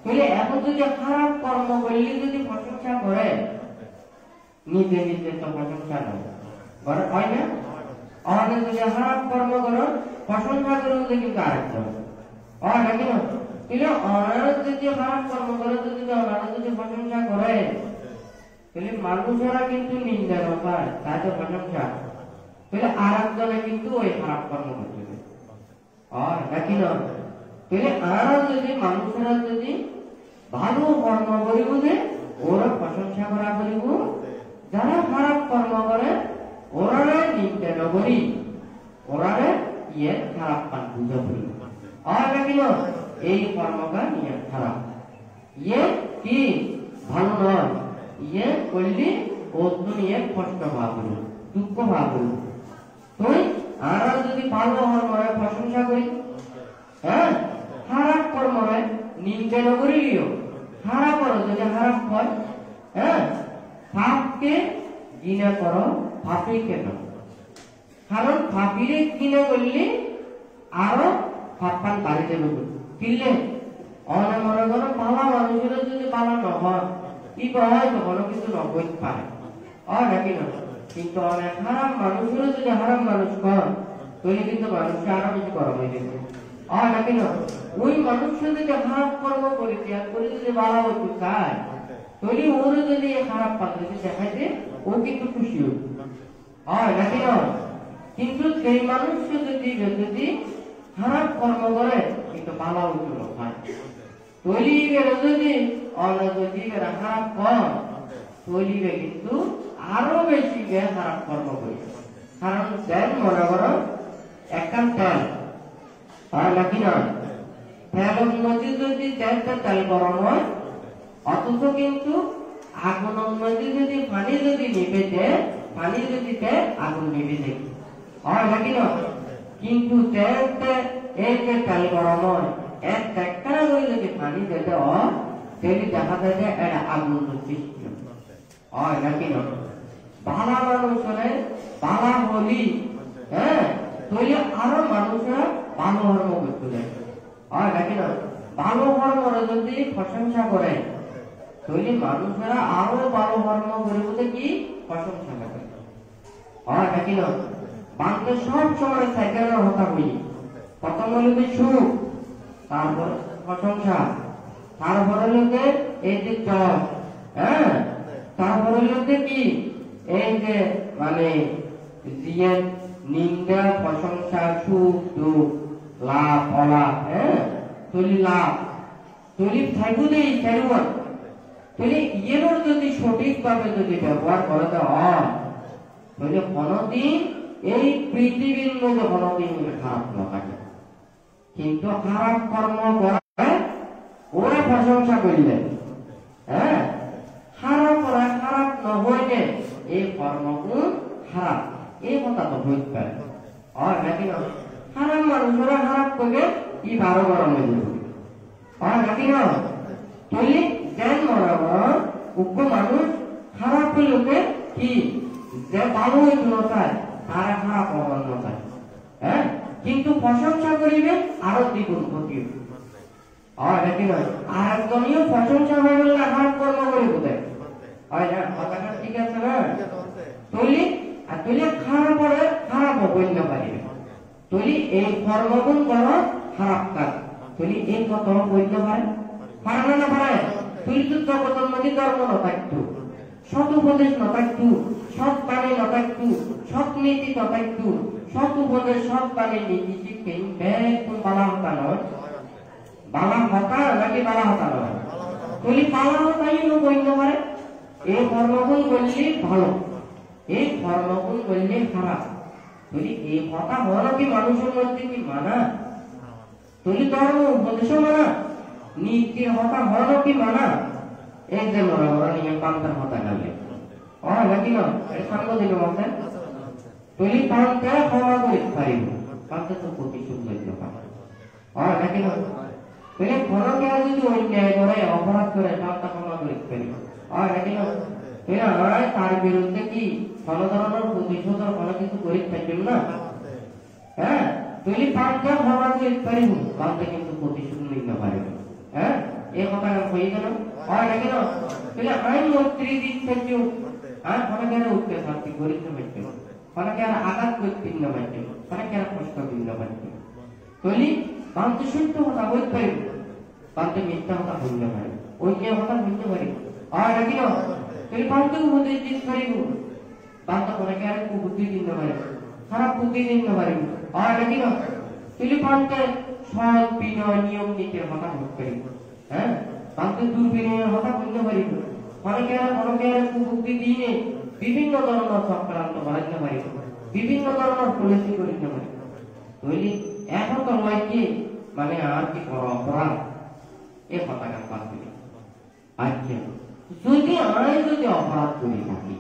[SPEAKER 1] তাহলে এখন যদি খারাপ কর্ম করলে যদি প্রশংসা করে নিজে নিজে তো প্রশংসা নয় হয় না আমাদের যদি খারাপ কর্ম করো প্রশংসা করে বলতে কিন্তু আরেকজন নাকি না তাহলে অনারা যদি খারাপ কর্ম করে যদি অনারা যদি প্রশংসা করে তাহলে মানুষেরা কিন্তু নিন্দা না পায় তাই তো প্রশংসা তাহলে আরেকজনে কিন্তু ওই খারাপ কর্ম করতেছে নাকি না তাহলে আর যদি মানুষেরা যদি ভালো কর্ম করিব যে ওরা প্রশংসা করা করিব যারা খারাপ কর্ম করে ওরা নিন্দা না করি ওরা ইয়ে খারাপ পান বুঝা করিব নাকি না এই কর্মটা নিয়ে খারাপ ইয়ে কি ভালো নয় ইয়ে করলে ও দুনিয়া কষ্ট পাবো দুঃখ পাবো তুই আর যদি ভালো কর্মরে প্রশংসা করি খারাপ কর্মরে নিন্দা না করিও খারাপ করো যদি খারাপ হয় পাপকে ঘৃণা করো পাপে কেন কারণ পাপিরে ঘৃণা করলে আরো পাপান বাড়ি যাবে কিনলে অনেক মনে করো পালা মানুষের যদি পালা নহয় কি হয় তখন কিন্তু নবই পারে নাকি না কিন্তু অনেক খারাপ মানুষের যদি খারাপ মানুষ কর তাহলে কিন্তু মানুষকে আরো বেশি গরম হয়ে যাবে নাকি না ওই মানুষের যদি খারাপ কর্ম করে ত্যাগ করে যদি বাড়া হতে চায় তাহলে ওর যদি খারাপ পদ্ধতি দেখায় যে ও কিন্তু খুশি হয় নাকি না কিন্তু সেই মানুষকে যদি খারাপ কর্ম করে কিন্তু বালা উঠল হয় তৈলিবের যদি যদি খারাপ কর তৈলিবে কিন্তু আরো বেশি খারাপ কর্ম করি কারণ তেল মনে করো একখান তেল নাকি না তেলের মধ্যে যদি তেল গরম হয় অথচ কিন্তু আগুনের মধ্যে যদি পানি যদি নিভে দেয় পানি যদি দেয় আগুন নিভে যায় নাকি না কিন্তু এই যে তেল গরম হয় এক টেক্কারা করে যদি পানি দিতে হয় তাহলে দেখা যায় যে এটা আগুন সৃষ্টি হয় নাকি না বালা মানুষের বালা হলি তাহলে আরো মানুষেরা ভালো কর্ম করতে যায় নাকি না ভালো কর্মরে যদি প্রশংসা করে তাহলে মানুষেরা আরো ভালো কর্ম করে বলতে কি প্রশংসা করে নাকি না বাংলা সব সময় সাইকেলের হতা হই প্রথম হলো সুখ তারপর প্রশংসা তারপরে লোকে এই যে চল তারপরে লোকে কি এই যে মানে দিয়ে নিন্দা প্রশংসা সুখ দুঃখ লাভ অলাভ তৈরি লাভ তৈরি থাকু দেই খেলুয়ার তৈরি ইয়ের যদি সঠিক ভাবে যদি ব্যবহার করে হয় তাহলে কোনদিন এই পৃথিবীর মধ্যে কোনদিন খারাপ না থাকে কিন্তু খারাপ কর্ম করে ওরা প্রশংসা করলেন খারাপ করা খারাপ না হইলে এই কর্মগুলো খারাপ এই কথা তো হইতে পারে নাকি না খারাপ মানুষরা খারাপ করবে ই বারো গরম হয়ে যাবে নাকি না তাহলে যেন বরাবর উগ্র মানুষ খারাপ লোকে কি যে ভালো হইতে না চায় তারা খারাপ হওয়ার না চায় কিন্তু প্রশংসা করিবে আরো দ্বিগুণ ক্ষতি নাকি নয় আর একজনীয় প্রশংসা হয়ে গেলে খারাপ কর্ম করে বোধে কথাটা ঠিক আছে না তুলি খারাপ করে খারাপ বন্য পারিবে তুলি এই কর্মগুণ করো খারাপ কাজ তুলি এই কত বন্য পারে পারে না পারে তুই তো জগতের মধ্যে ধর্ম না থাকতো সৎ উপদেশ না থাকতো সৎ বাণী না থাকতো সৎ নীতি না থাকতো সৎ উপদেশ সৎ বাণী নীতি শিখে কোন বালা হতা নয় বালা হতা নাকি বালা হতা নয় তুলি বালা হতাই বন্য পারে এই কর্মগুণ করলে ভালো এই কর্মগুণ করলে খারাপ তুলি এই কথা হলো কি মানুষের মধ্যে কি মানা তুলি ধর্ম উপদেশ মানা নীতির হতা হলো কি মানা এই যে মনে করা নিয়ে পান্তার হতা গেলে নাকি না এটা সাঙ্গ দিল বলতেন তুলি পান্তা ক্ষমা করিতে পারিব পান্তা তো প্রতিশোধ লইতে পারে নাকি না তুলি কোনো কেউ যদি অন্যায় করে অপরাধ করে পান্তা ক্ষমা করিতে পারিব নাকি না তুই আমরা তার বিরুদ্ধে কি কোনো ধরনের প্রতিশোধের কোনো কিছু করিতে পারবেন না তুলি পান্তা ক্ষমা করিতে পারিব পান্তা কিন্তু প্রতিশোধ নিতে পারিব এই কথা হয়ে গেল নাকি না তুই আইন মন্ত্রী দিক থেকে আর কোনো কেন উঠতে শান্তি করিতে পারবে অনেকে আর আঘাত করতে ভিন্ন পাইছে, অনেকে আর কষ্ট ভিন্ন পাইছে। তৈলি বান্ধে সত্য কথা বলতে পারিব, বান্ধে মিথ্যা কথা বলতে পারিব, ওই যে কথা বলতে পারিব। আর নাকি না তৈলি বান্ধে উপদেশ দিতে পারিব, বান্ধে অনেকে আর বুদ্ধি দিতে পারিব, খারাপ বুদ্ধি দিতে পারিব। আর নাকি না তৈলি বান্ধে সৎ বিনয় নিয়ম নীতির কথা বলতে পারিব। হ্যাঁ, বান্ধে দুর্বিনয়ের কথা বলতে পারিব। অনেকে আর বুদ্ধি দিয়ে বিভিন্ন ধরনের চক্রান্ত বানাইতে পারিব, বিভিন্ন ধরনের পলিসি করিতে পারিব। তৈলি এখন তো নয় কি মানে আর কি বড় অপরাধ এ কথাটা পাচ্ছি। আচ্ছা, যদি আমি যদি অপরাধ করি থাকি,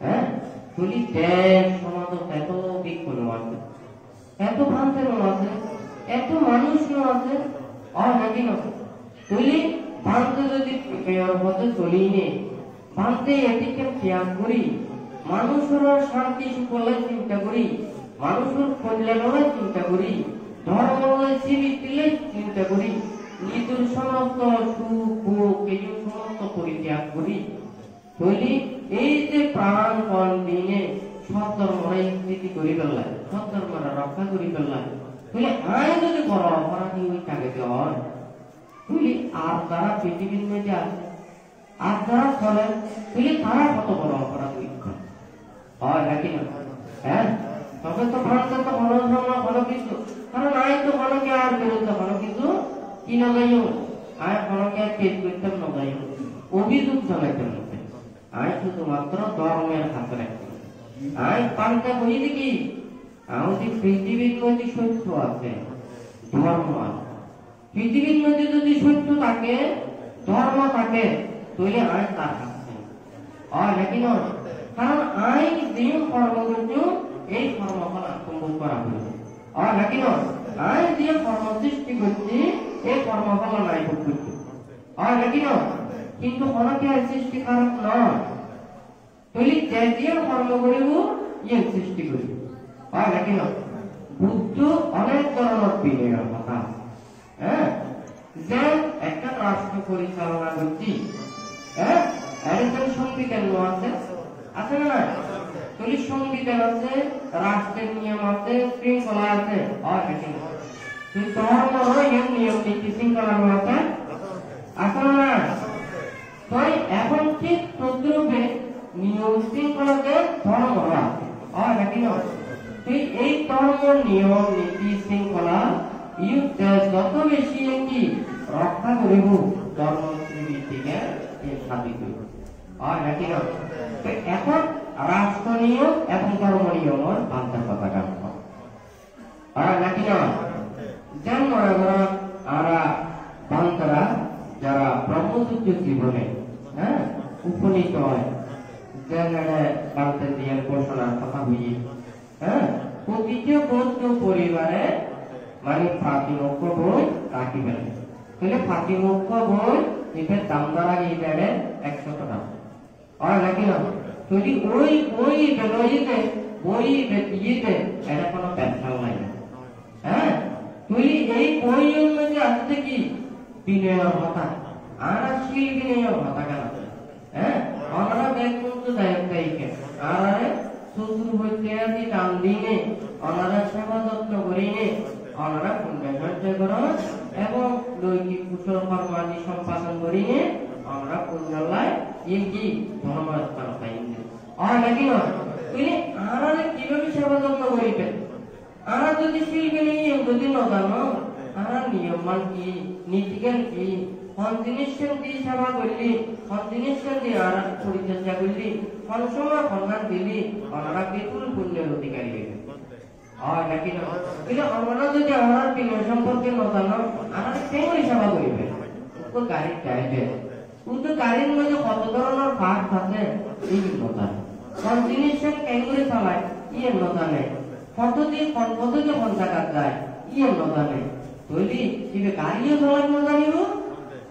[SPEAKER 1] হ্যাঁ, যদি দেশ সমাজ এত বিক্ষণ আছে, এত ভ্রান্তের আছে, এত মানুষ আছে, আর নাকি না তৈলি ভ্রান্তে যদি পথে চলি নে, ভ্রান্তে এটিকে ত্যাগ করি, মানুষের শান্তি সুফলের চিন্তা করি, মানুষের কল্যাণের চিন্তা করি, ধর্মের জীবিতের চিন্তা করি, নিজের সমস্ত সুখ এই সমস্ত পরিত্যাগ করি। তৈরি এই যে প্রাণপণ দিনে সৎধর্মরা স্থিতি করি ফেললাম, সৎধর্মরা রক্ষা করি ফেললাম, তাহলে আয় যদি বড় অপরাধী ওই তাকে হয়, তাহলে আর তারা পৃথিবীর মধ্যে আছে, আর যারা চলেন তাহলে তারা কত বড় অপরাধী হয় নাকি না? হ্যাঁ, তবে তো ভারতের তো ভালো কিছু, কারণ আয় তো ভালোকে আর বিরুদ্ধে ভালো কিছু কি না যাইও, আয় ভালোকে আর কেস করতে না যাইও, অভিযোগ জানাইতে মধ্যে আয় শুধুমাত্র ধর্মের হাতে রাখতে। আয় পাল্টা বই দেখি আমাদের পৃথিবীর মধ্যে সত্য আছে, ধর্ম আছে। পৃথিবীর মধ্যে যদি সত্য থাকে, ধর্ম থাকে, তাহলে আয় তার কাছে আর নাকি নয়। কারণ আই যে কর্ম করছো এই কর্মফল আত্মবোধ করা হয়েছে, আর নাকি নয় আই যে কর্ম সৃষ্টি করছি এই কর্মফল নাই ভোগ করছি, আর নাকি নয়। কিন্তু অনেকে সৃষ্টি কারক নয়, তাহলে যে কর্ম করিব ইয়ে সৃষ্টি করিব, আর নাকি নয়। বুদ্ধ অনেক ধরনের বিনয়ের কথা, হ্যাঁ, যে একটা রাষ্ট্র পরিচালনা করছি, হ্যাঁ, একজন সংবিধান আছে, আছে না? তাহলে সংবিধান আছে, রাষ্ট্রের নিয়ম আছে, শৃঙ্খলা আছে, আর নাকি না। ধর্ম নিয়ম নীতি শৃঙ্খলা আছে, আছে না? তাই এখন ঠিক তদ্রূপে নিয়ম শৃঙ্খলাতে ধর্ম আছে, আর নাকি না। এই ধর্ম নিয়ম নীতি শৃঙ্খলা যত বেশি কি রক্ষা করিব, ধর্ম ভিত্তিকে স্থাপিত করিব, আর নাকি না। এখন রাষ্ট্র নিয়ম এবং ধর্ম নিয়মের পাল্টা কথা কাজ আর নাকি না। যেন আমরা বান্তরা যারা ব্রহ্মচর্য জীবনে, হ্যাঁ, উপনীত হয়, যেন বান্তে দিয়ে ঘোষণার কথা বুঝি, হ্যাঁ, প্রতিটি বৌদ্ধ পরিবারে মানে ফাঁকিমুখ্য বই রাখিবেন, তাহলে ফাঁকিমুখ্য বই এটার দাম দ্বারা এই দেড়ে 100 টাকা, আর নাকি না। যদি ওই বই বেরোইতে বই ইয়েতে এটা কোনো ব্যবসা নাই, হ্যাঁ। তুই এই বইয়ের মধ্যে আসছে কি বিনয়ের কথা, আর শিল বিনয়ের কথা কেন, হ্যাঁ। আমরা দেখুন তো দায়িত্ব আর শ্বশুর হইতে আছি টান দিনে, ওনারা সেবা যত্ন করিনে, ওনারা পুণ্য সঞ্চয় করো এবং দৈনিক কুশল কর্মাদি সম্পাদন করিনে, আমরা পুণ্যলায় ইয়ে কি ধর্মস্থান পাইনি, আর নাকি নয়। তুই আমরা কিভাবে সেবা যত্ন করিবেন, আমরা যদি শিল্পী নিয়ম যদি ন জানো, আমরা নিয়ম মান কি নীতিজ্ঞান কি কোন জিনিসের দিয়ে সেবা করলি, কোন জিনিসের দিয়ে আর পরিচর্যা করলি, কোন সময় কল্যাণ দিলি, ওনারা বিপুল পুণ্যের অধিকারী হইবে, আর নাকি না। কিন্তু আমরা যদি আমার বিনয় সম্পর্কে ন জানো, আমরা কেমন সেবা করিবে। তো গাড়ির চাইবে কিন্তু গাড়ির মধ্যে কত ধরনের পার্ট আছে এই কথা, কোন জিনিসের কেমন চালায় ইয়ে ন জানে, কত দিয়ে কোন পদ্ধতি কোন জায়গা যায় ইয়ে ন জানে। তৈরি কিন্তু গাড়িও চলার ন জানিব,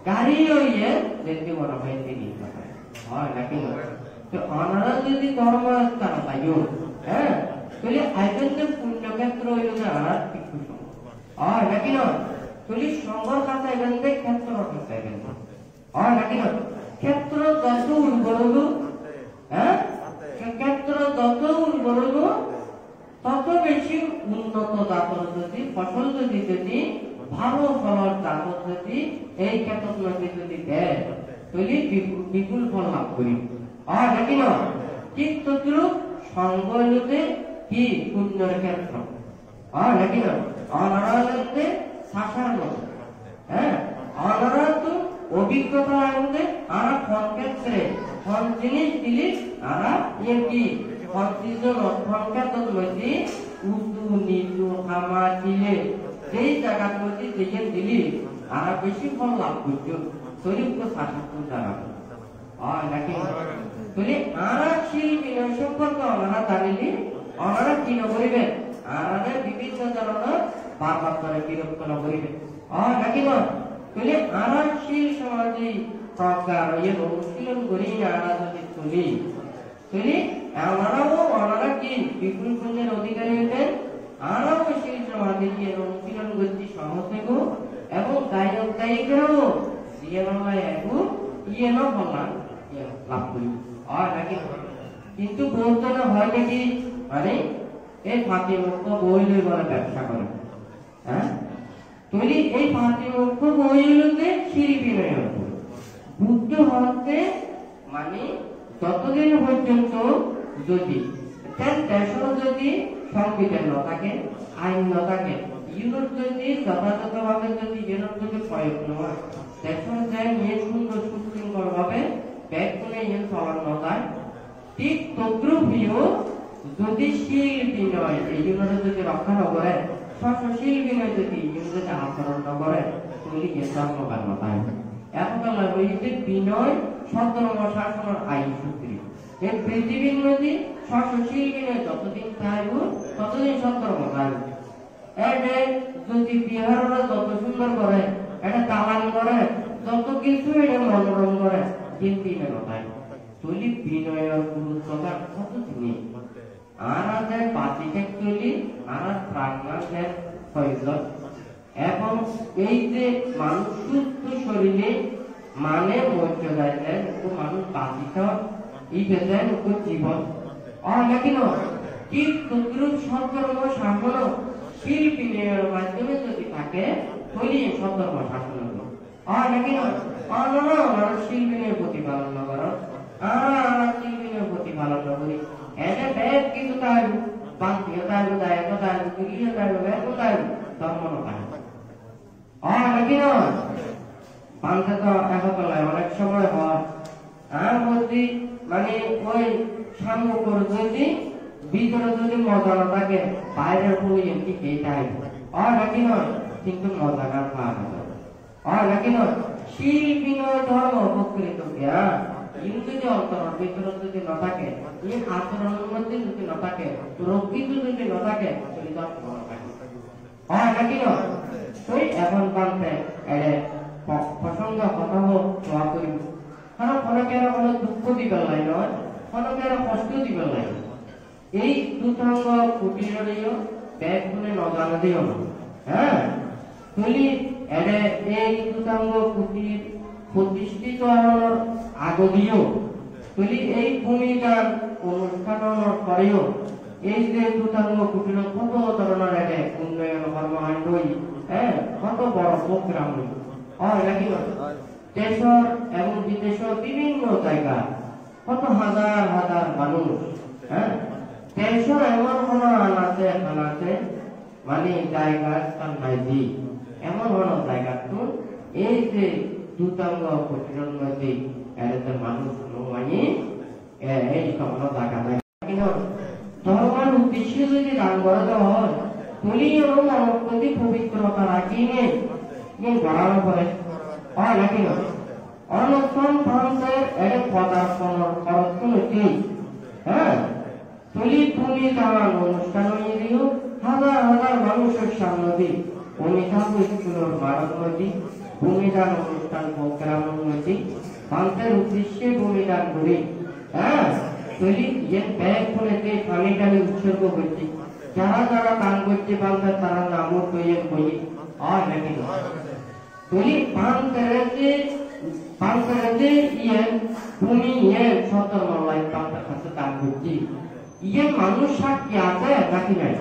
[SPEAKER 1] গাড়িও ইয়ে দেখতে বড় হয় তিনি, হয় নাকি না। তো ওনারা যদি ধর্মস্থান পাইও, হ্যাঁ, তাহলে আইবেন পুণ্যক্ষেত্র হইল যে আর কিছু, আর নাকি না। তাহলে সংঘর কাছে এখান থেকে ক্ষেত্র থাকবেন, আর নাকি না। ক্ষেত্র যত উর্বর হলো, হ্যাঁ, ক্ষেত্র যত উর্বর হলো
[SPEAKER 2] তত বেশি উন্নত জাতর যদি ফসল যদি ভালো ফলর জাতর যদি এই ক্ষেত্র যদি দেয় তাহলে বিপুল ফল লাভ করি আর নাকি না ঠিক তদ্রুপ সঙ্গলতে কি পুণ্যের ক্ষেত্র আর নাকি না অনারাতে শাসার মতো হ্যাঁ অনারা তো অভিজ্ঞতা আনতে আর ফল ক্ষেত্রে ফল জিনিস দিলে আর এর কি ফল সিজন ফল ক্ষেত্র মধ্যে উঁচু নিচু হামা দিলে সেই জায়গার মধ্যে দেখে দিলি আর বেশি ফল লাভ করছো শরীরকে শাসক দ্বারা আর নাকি তাহলে আরা শিল্পী সম্পর্কে ওনারা জানিলে ওনারা কি করিবে আর বিভিন্ন ধরনের বারবার করে বিরক্ত করিবে আর নাকি না তাহলে আরা শিল সমাজে প্রকার অনুশীলন করি আরা যদি চলি তাহলে ওনারা কি বিপুল পুণ্যের অধিকারী হইতেন আরাও শিল সমাজে অনুশীলন করতে সহজ হইব এবং গায়ক গায়িকারও লাভ করি আর নাকি কিন্তু বলতে না হয় নাকি মানে এই ফাঁকি মুক্ত বই লই বলে ব্যবসা করে হ্যাঁ তৈরি এই ফাঁকি মুক্ত বই লইতে শিল্পী নয় বুদ্ধ হতে মানে ততদিন পর্যন্ত যদি দেশের যদি সংবিধান ন থাকে আইন ন থাকে ইউরোপ যদি যথাযথভাবে যদি ইউরোপ যদি প্রয়োগ নয় দেশের যে নিয়ে সুন্দর সুশৃঙ্খল ভাবে ব্যাগ করে ইয়ে চলার নয় ঠিক তদ্রুপীয় যদি শিল্পী নয় এই ইউরোপে যদি রক্ষা ন করে শিল্পী নয় যদি ইউরোপে আচরণ ন করে তাহলে ইয়ে জন্মকার নয় এতকাল হইতে বিনয় সতর্ক শাসনের আইন সূত্রী এই পৃথিবীর মধ্যে শিল্পী নয় যতদিন চাইব ততদিন সতর্ক থাকবে এটা যদি বিহাররা যত সুন্দর করে এটা দালান করে যত কিছু এটা মনোরম করে কিন্তু এটা নয় তুলি বিনয়ের গুরুত্বটা কত চিনি আর আছে পাতিকে তুলি আর প্রাণের প্রয়োজন এবং এই যে মানুষ সুস্থ শরীরে মানে মর্যাদা দেন ও মানুষ বাঁচিত এই বেদেন ও জীবন আর নাকি না ঠিক তদ্রুপ সতর্ক শাসন শিল্পীর মাধ্যমে যদি থাকে তাহলে সতর্ক শাসন হলো আর নাকি না শিল্পীর প্রতিপালন করো শিল্পীর প্রতিপালন করি এটা ব্যাগ কিন্তু তাই বাঁচিয়ে তাই তাই তাই গিয়ে তাই ব্যাগ তাই ধর্ম নয় আর নাকি না বাঁধতে তো একতলায় অনেক সময় হয় আর বলছি মানে ওই সাম্য করে যদি ভিতরে যদি মজা না থাকে বাইরের পুরো এমনি খেয়ে যায় আর নাকি নয় কিন্তু মজাটার পাওয়া যাবে আর নাকি নয় শিল্পী নয় ধর্ম উপকৃত জ্ঞান ইউ যদি অন্তর ভিতরে যদি না থাকে এই আচরণের মধ্যে যদি না থাকে রক্ষিত যদি না থাকে তাহলে ধর্ম থাকে আর নাকি নয় তুই এখন বানতে এড়ে প্রসঙ্গ কথা হোক দোয়া করিব কারণ অনেকের কোনো দুঃখ দিবার লাই নয় অনেকের কষ্ট দিবার লাই এই দুটাঙ্গ কুটিরীয় ব্যাগ গুনে নজানা দিও না হ্যাঁ তুলি এড়ে এই দুটাঙ্গ কুটির প্রতিষ্ঠিত হওয়ার আগে দিও তুলি এই ভূমিকার অনুষ্ঠানের পরেও এই যে দুটাঙ্গ কুটির কত ধরনের এড়ে উন্নয়ন কর্মকাণ্ড হ্যাঁ কত বড় প্রোগ্রাম হয় নাকি দেশের এবং বিদেশের বিভিন্ন জায়গা কত হাজার হাজার মানুষ হ্যাঁ দেশের এমন কোন আনাতে মানে জায়গা স্থান নাই দি এমন কোন জায়গা তো এই যে দুটাঙ্গ কুটিরের মধ্যে এতে মানুষ মানে এই কোনো জায়গা নাই ধর্মের উদ্দেশ্যে যদি দান করে দেওয়া হয় তুলি এবং আমার প্রতি পবিত্রতা রাখিয়ে গড়ানো করে হয় নাকি না অনুষ্ঠান ফ্রান্সের এক পদার্পণের অর্থনীতি হ্যাঁ তুলি ভূমি দান অনুষ্ঠান দিও হাজার হাজার মানুষের সামনে দিয়ে অমিতাভ স্কুলের ভারত নদী ভূমিদান অনুষ্ঠান প্রোগ্রাম নদী ফ্রান্সের উদ্দেশ্যে ভূমিদান করি হ্যাঁ তুলি যে ব্যাগ খুলেতে পানি টানি উৎসর্গ করছি যারা যারা দান করতে পারবে তারা নামও তৈরি করি হয় নাকি না তুলি পান্তারেতে ইয়ে ভূমি ইয়ে সতর্ক লাই পান্তার কাছে দান করছি ইয়ে মানুষ সাক্ষী আছে নাকি নাই?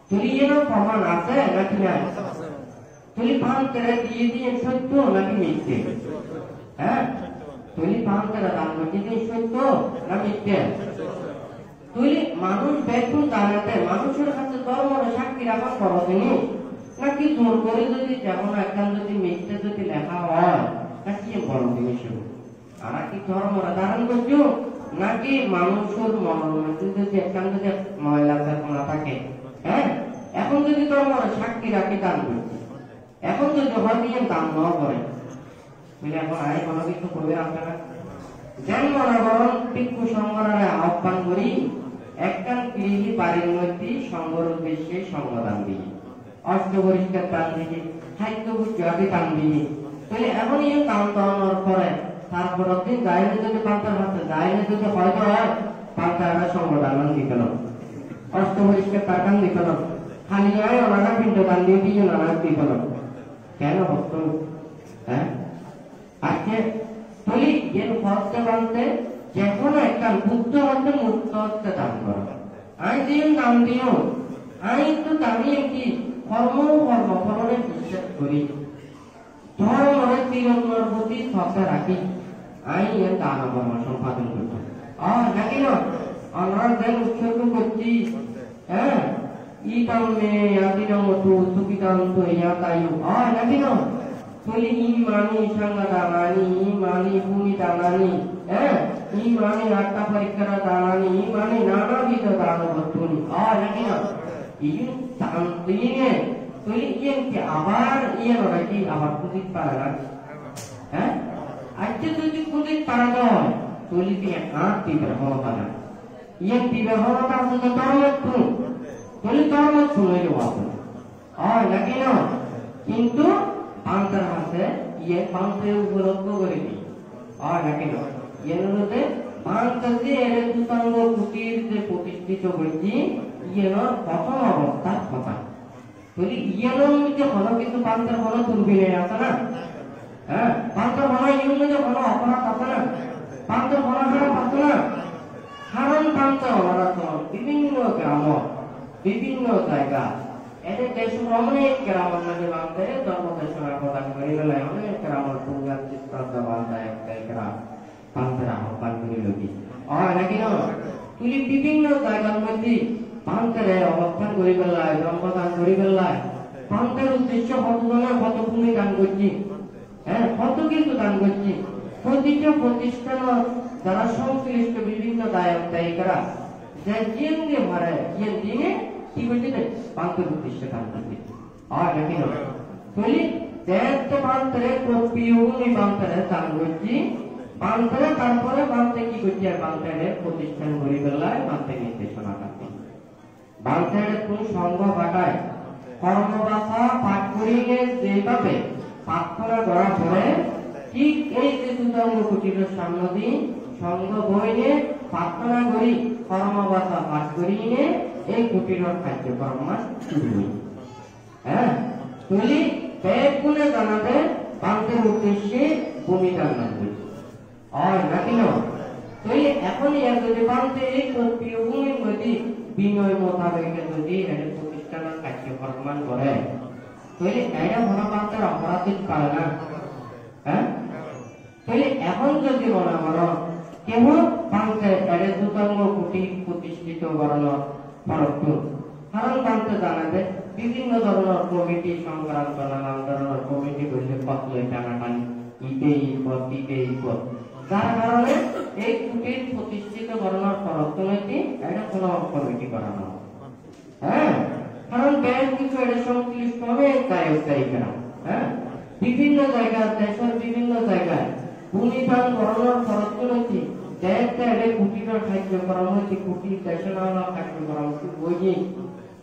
[SPEAKER 2] তুলি এর প্রমাণ আছে নাকি নাই? তুলি পান্তরে দিয়ে সত্য নাকি মিথ্যে? হ্যাঁ, তুলি পান্তরে দান করতে দিয়ে সত্য না মিথ্যে? তুলি মানুষ বেতন দাঁড়াতে মানুষের কাছে ধর্মের সাক্ষী রাখা করো তিনি নাকি জোর করে যদি যেমন একখান যদি মিথ্যে যদি লেখা হয় নাকি বড় জিনিস আর কি ধর্মরা ধারণ করছো নাকি মানুষের মনের মধ্যে যদি একখান যদি ময়লা না থাকে? হ্যাঁ, এখন যদি ধর্মর সাক্ষী রাখি দান করছি, এখন যদি হয় দিয়ে দান ন করে বুঝলে এখন আয় কোনো কিছু করবে আপনারা যেন মনে করেন ভিক্ষু সংগ্রহে আহ্বান করি একখান গৃহী বাড়ির মধ্যে সংঘর উদ্দেশ্যে সংগদান দিয়ে অষ্ট পরিষ্কার দান দিয়ে খাদ্য আগে দান দিয়ে তাহলে এখন এই দান দেওয়ানোর পরে তারপর দিন গায়ে যদি পান্তার হাতে গায়ে যদি হয়তো হয় পান্তারা সংগদান দিত না, অষ্ট পরিষ্কার টাকান দিত না, খালি হয় ওনারা পিণ্ড দান দিয়ে দিয়ে ওনারা দিত না কেন ভক্ত? হ্যাঁ, আজকে তুলি এর ভক্তে বানতে যে কোনো একটা বুদ্ধ হতে মুক্ত হতে দান করো আই দিও নাম দিও আই তো দাঁড়িয়ে কি কর্মফলনে বিশ্বাস করি ধর্মের তিরঙ্গর প্রতি শ্রদ্ধা রাখি আই এর দান কর্ম সম্পাদন করব নাকি না আমরা যেন উৎসর্গ করছি। হ্যাঁ, ইতাম মে আদিনাম তু সুকিতাম তো ইয়া তাইও নাকি না তুলি ইমানি সংঘ দানানি ইমানি ভূমি দানানি ইমানি আটটা পরীক্ষা দানানি ইমানি নানাবিধ দান বর্তনী নাকি না ইন দান দিয়ে তুলি ইয়েন কি আবার ইয়েন ওরা কি আবার কুদিত পারে না? হ্যাঁ, আজকে যদি কুদিত পারা যায় তুলি দিয়ে হাত দিবে হওয়া না ইয়েন দিবে হওয়াটা আসলে ধর্মত্ব তুলি ধর্মত্ব হয়ে যাওয়া নাকি না কিন্তু পান্তার হাতে ইয়ে পান্তের উপলব্ধ করে দিই নাকি না ইয়ের মধ্যে পান্তার যে এর দুতাঙ্গ কুটির যে প্রতিষ্ঠিত করেছি ইয়ের প্রথম অবস্থার কথা বলি ইয়ের মধ্যে হলো কিন্তু পান্তার হলো দুর্বিনয় আছে না? হ্যাঁ, পান্তার হলো ইয়ের মধ্যে হলো অপরাধ আছে না? পান্তার হলো খারাপ আছে না? কারণ পান্তার হলো বিভিন্ন গ্রাম বিভিন্ন জায়গা এদের দেশ অনেক গ্রামের মধ্যে বাঁধতে ধর্মদেশনা প্রদান করে বেলায় অনেক গ্রামের পূর্ণার চিত্তান্ত বান্ধা একটা গ্রাম পান্তারা আহ্বান করে লোকি নাকি না তুলি বিভিন্ন জায়গার মধ্যে পান্তারে অবস্থান করে বেলায় জন্মদান করে বেলায় পান্তার উদ্দেশ্য কতজনের কত ভূমি দান করছি। হ্যাঁ, কত কিছু দান করছি প্রতিটা প্রতিষ্ঠান যারা সংশ্লিষ্ট বিভিন্ন দায়ক দায়িকারা যে জিন দিয়ে ভরে ইয়ে দিনে কি বলছি পান্তের উদ্দেশ্যে দান করছি নাকি না বলি দেড় পান্তারে কপিউনি পান্তারে দান করছি পান্তারে তারপরে পান্তে কি করছি আর পান্তারে প্রতিষ্ঠান গড়ি বেলায় পান্তে নির্দেশনা করছি পান্তারে কোন সংঘ বাটায় কর্মবাসা পাঠ করিয়ে যেভাবে প্রার্থনা করা পরে ঠিক এই যে দুতাঙ্গ কুটিরের সামনে দিন সংঘ বইনে প্রার্থনা করি কর্মবাসা পাঠ করিয়ে এই কুটিরের কার্যক্রম শুরু হই। হ্যাঁ, তুলি বেদ গুণে জানাবে পান্তের উদ্দেশ্যে ভূমিকা নাকি না তুই এখন যদি পান্তে এই প্রিয় ভূমির মধ্যে বিনয় মোতাবেক যদি এটা প্রতিষ্ঠানের কার্যক্রম করে তাহলে এটা মনে পান্তের অপরাধিক পারে না? হ্যাঁ, তাহলে এখন যদি মনে করো কেবল পান্তে এটা দুতাঙ্গ কুটি প্রতিষ্ঠিত করানোর ফরক কারণ পান্তে জানাবে বিভিন্ন ধরনের কমিটি সংক্রান্ত নানান ধরনের কমিটি বসে পত্র টানাটানি ইতে যার কারণে এই কুটির প্রতিষ্ঠিত করানোর অর্থনীতি এটা কোনো কমিটি করানো। হ্যাঁ, কারণ ব্যাংক কিছু এটা সংশ্লিষ্ট অনেক দায়ক দায়িকারা বিভিন্ন জায়গায় দেশের বিভিন্ন জায়গায় ভূমিদান করানোর অর্থনীতি কুটির কার্যক্রম হচ্ছে কুটির দেশনালা কার্যক্রম বই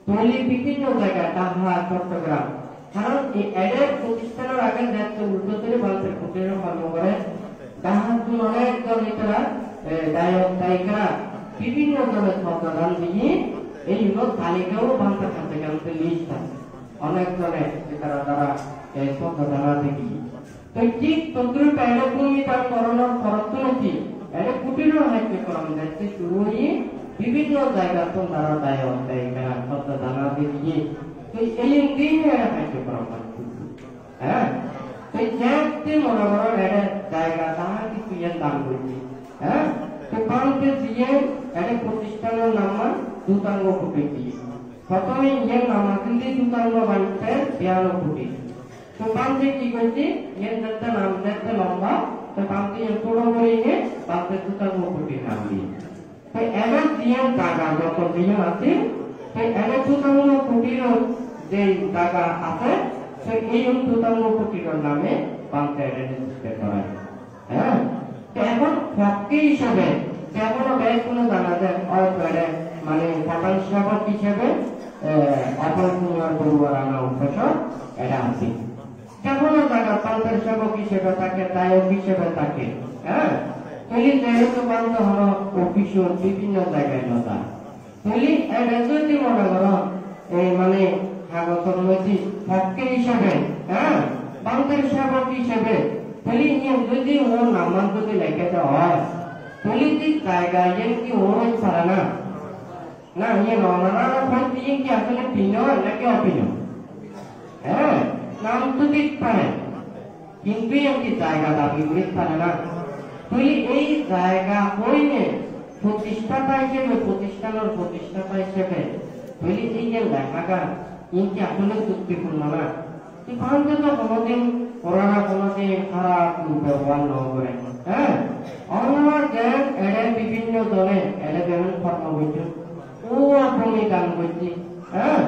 [SPEAKER 2] তৈরি বিভিন্ন জায়গায় ঢাকা চট্টগ্রাম কারণ এই এডের প্রতিষ্ঠানের আগে দায়িত্ব উল্টো করে ভারতের কুটিরের কর্ম করে ঢাকার অনেক দলিতরা দায়ক দায়িকারা বিভিন্ন দলের শ্রদ্ধাদান দিয়ে এই তালিকাও ভারতের হাতে কাছে লিস্ট আছে অনেক দলের তারা তারা শ্রদ্ধাদানা দেখি তো ঠিক তদ্রুপ এডে ভূমিদান করানোর অর্থনীতি এটা কুটিরের কার্যক্রম দায়িত্ব শুরু হয়ে বিভিন্ন জায়গা তো তারা দায়ক দায়িকা কত দানা দিয়ে তুই এই দিন খাইতে পারো হ্যাঁ তুই দেখতে মনে করো এটা জায়গা তাহা কিছু দান করছি হ্যাঁ তো পান্তে দিয়ে এটা প্রতিষ্ঠানের নাম দুতাঙ্গ কোটি দিয়ে প্রথমে ইয়ে নাম কিন্তু দুতাঙ্গ বাড়িতে 92 কোটি তো পান্তে কি করছি ইয়ে দেখতে নাম দেখতে লম্বা তো পান্তে ছোট করে নিয়ে পান্তে দুতাঙ্গ কোটি নাম দিয়ে তো এবার দিয়ে টাকা যত দিয়ে আছে তো এবার দুতাঙ্গ কোটির যে টাকা আছে সেই এই দুতাঙ্গ কোটির নামে পান্তে রেজিস্টার করা হ্যাঁ তো এখন ফ্যাক্টরি হিসাবে যেমন ব্যাংক কোনো জানা যায় অর্থে মানে পটান সেবক হিসেবে অপরকুমার বড়ুয়ার আনা উপসর এটা আছে যেমন জায়গা পান্তের সেবক হিসেবে থাকে দায়ক হিসেবে থাকে হ্যাঁ তৈরি যেহেতু বান্ধব হলো অফিসর বিভিন্ন জায়গায় নতা তৈরি এটা যদি মনে করো এই মানে কাগজের মধ্যে ফ্যাক্টরি হিসেবে হ্যাঁ পান্তের সেবক হিসেবে তৈরি যদি ওর নামান যদি লেখা দেওয়া হয় politik জায়গায় যেন কি ওরই পারে না না ইয়ে ননারা ফোন দিয়ে কি আসলে পিনো নাকি অপিনো হ্যাঁ নাম তো দিতে পারে কিন্তু এর কি জায়গা দাবি করতে পারে না তুই এই জায়গা হইনে প্রতিষ্ঠাতা হিসেবে প্রতিষ্ঠাতা হিসেবে তুই এই যে লেখাটা কি আসলে যুক্তিপূর্ণ না তুই ভাবতে তো কোনোদিন ওরা কোনোদিন খারাপ ব্যবহার ন করে হ্যাঁ আমার জ্ঞান এড়ে বিভিন্ন দলে এড়ে যেমন কর্মবৈধ ও ভূমিকা করছি হ্যাঁ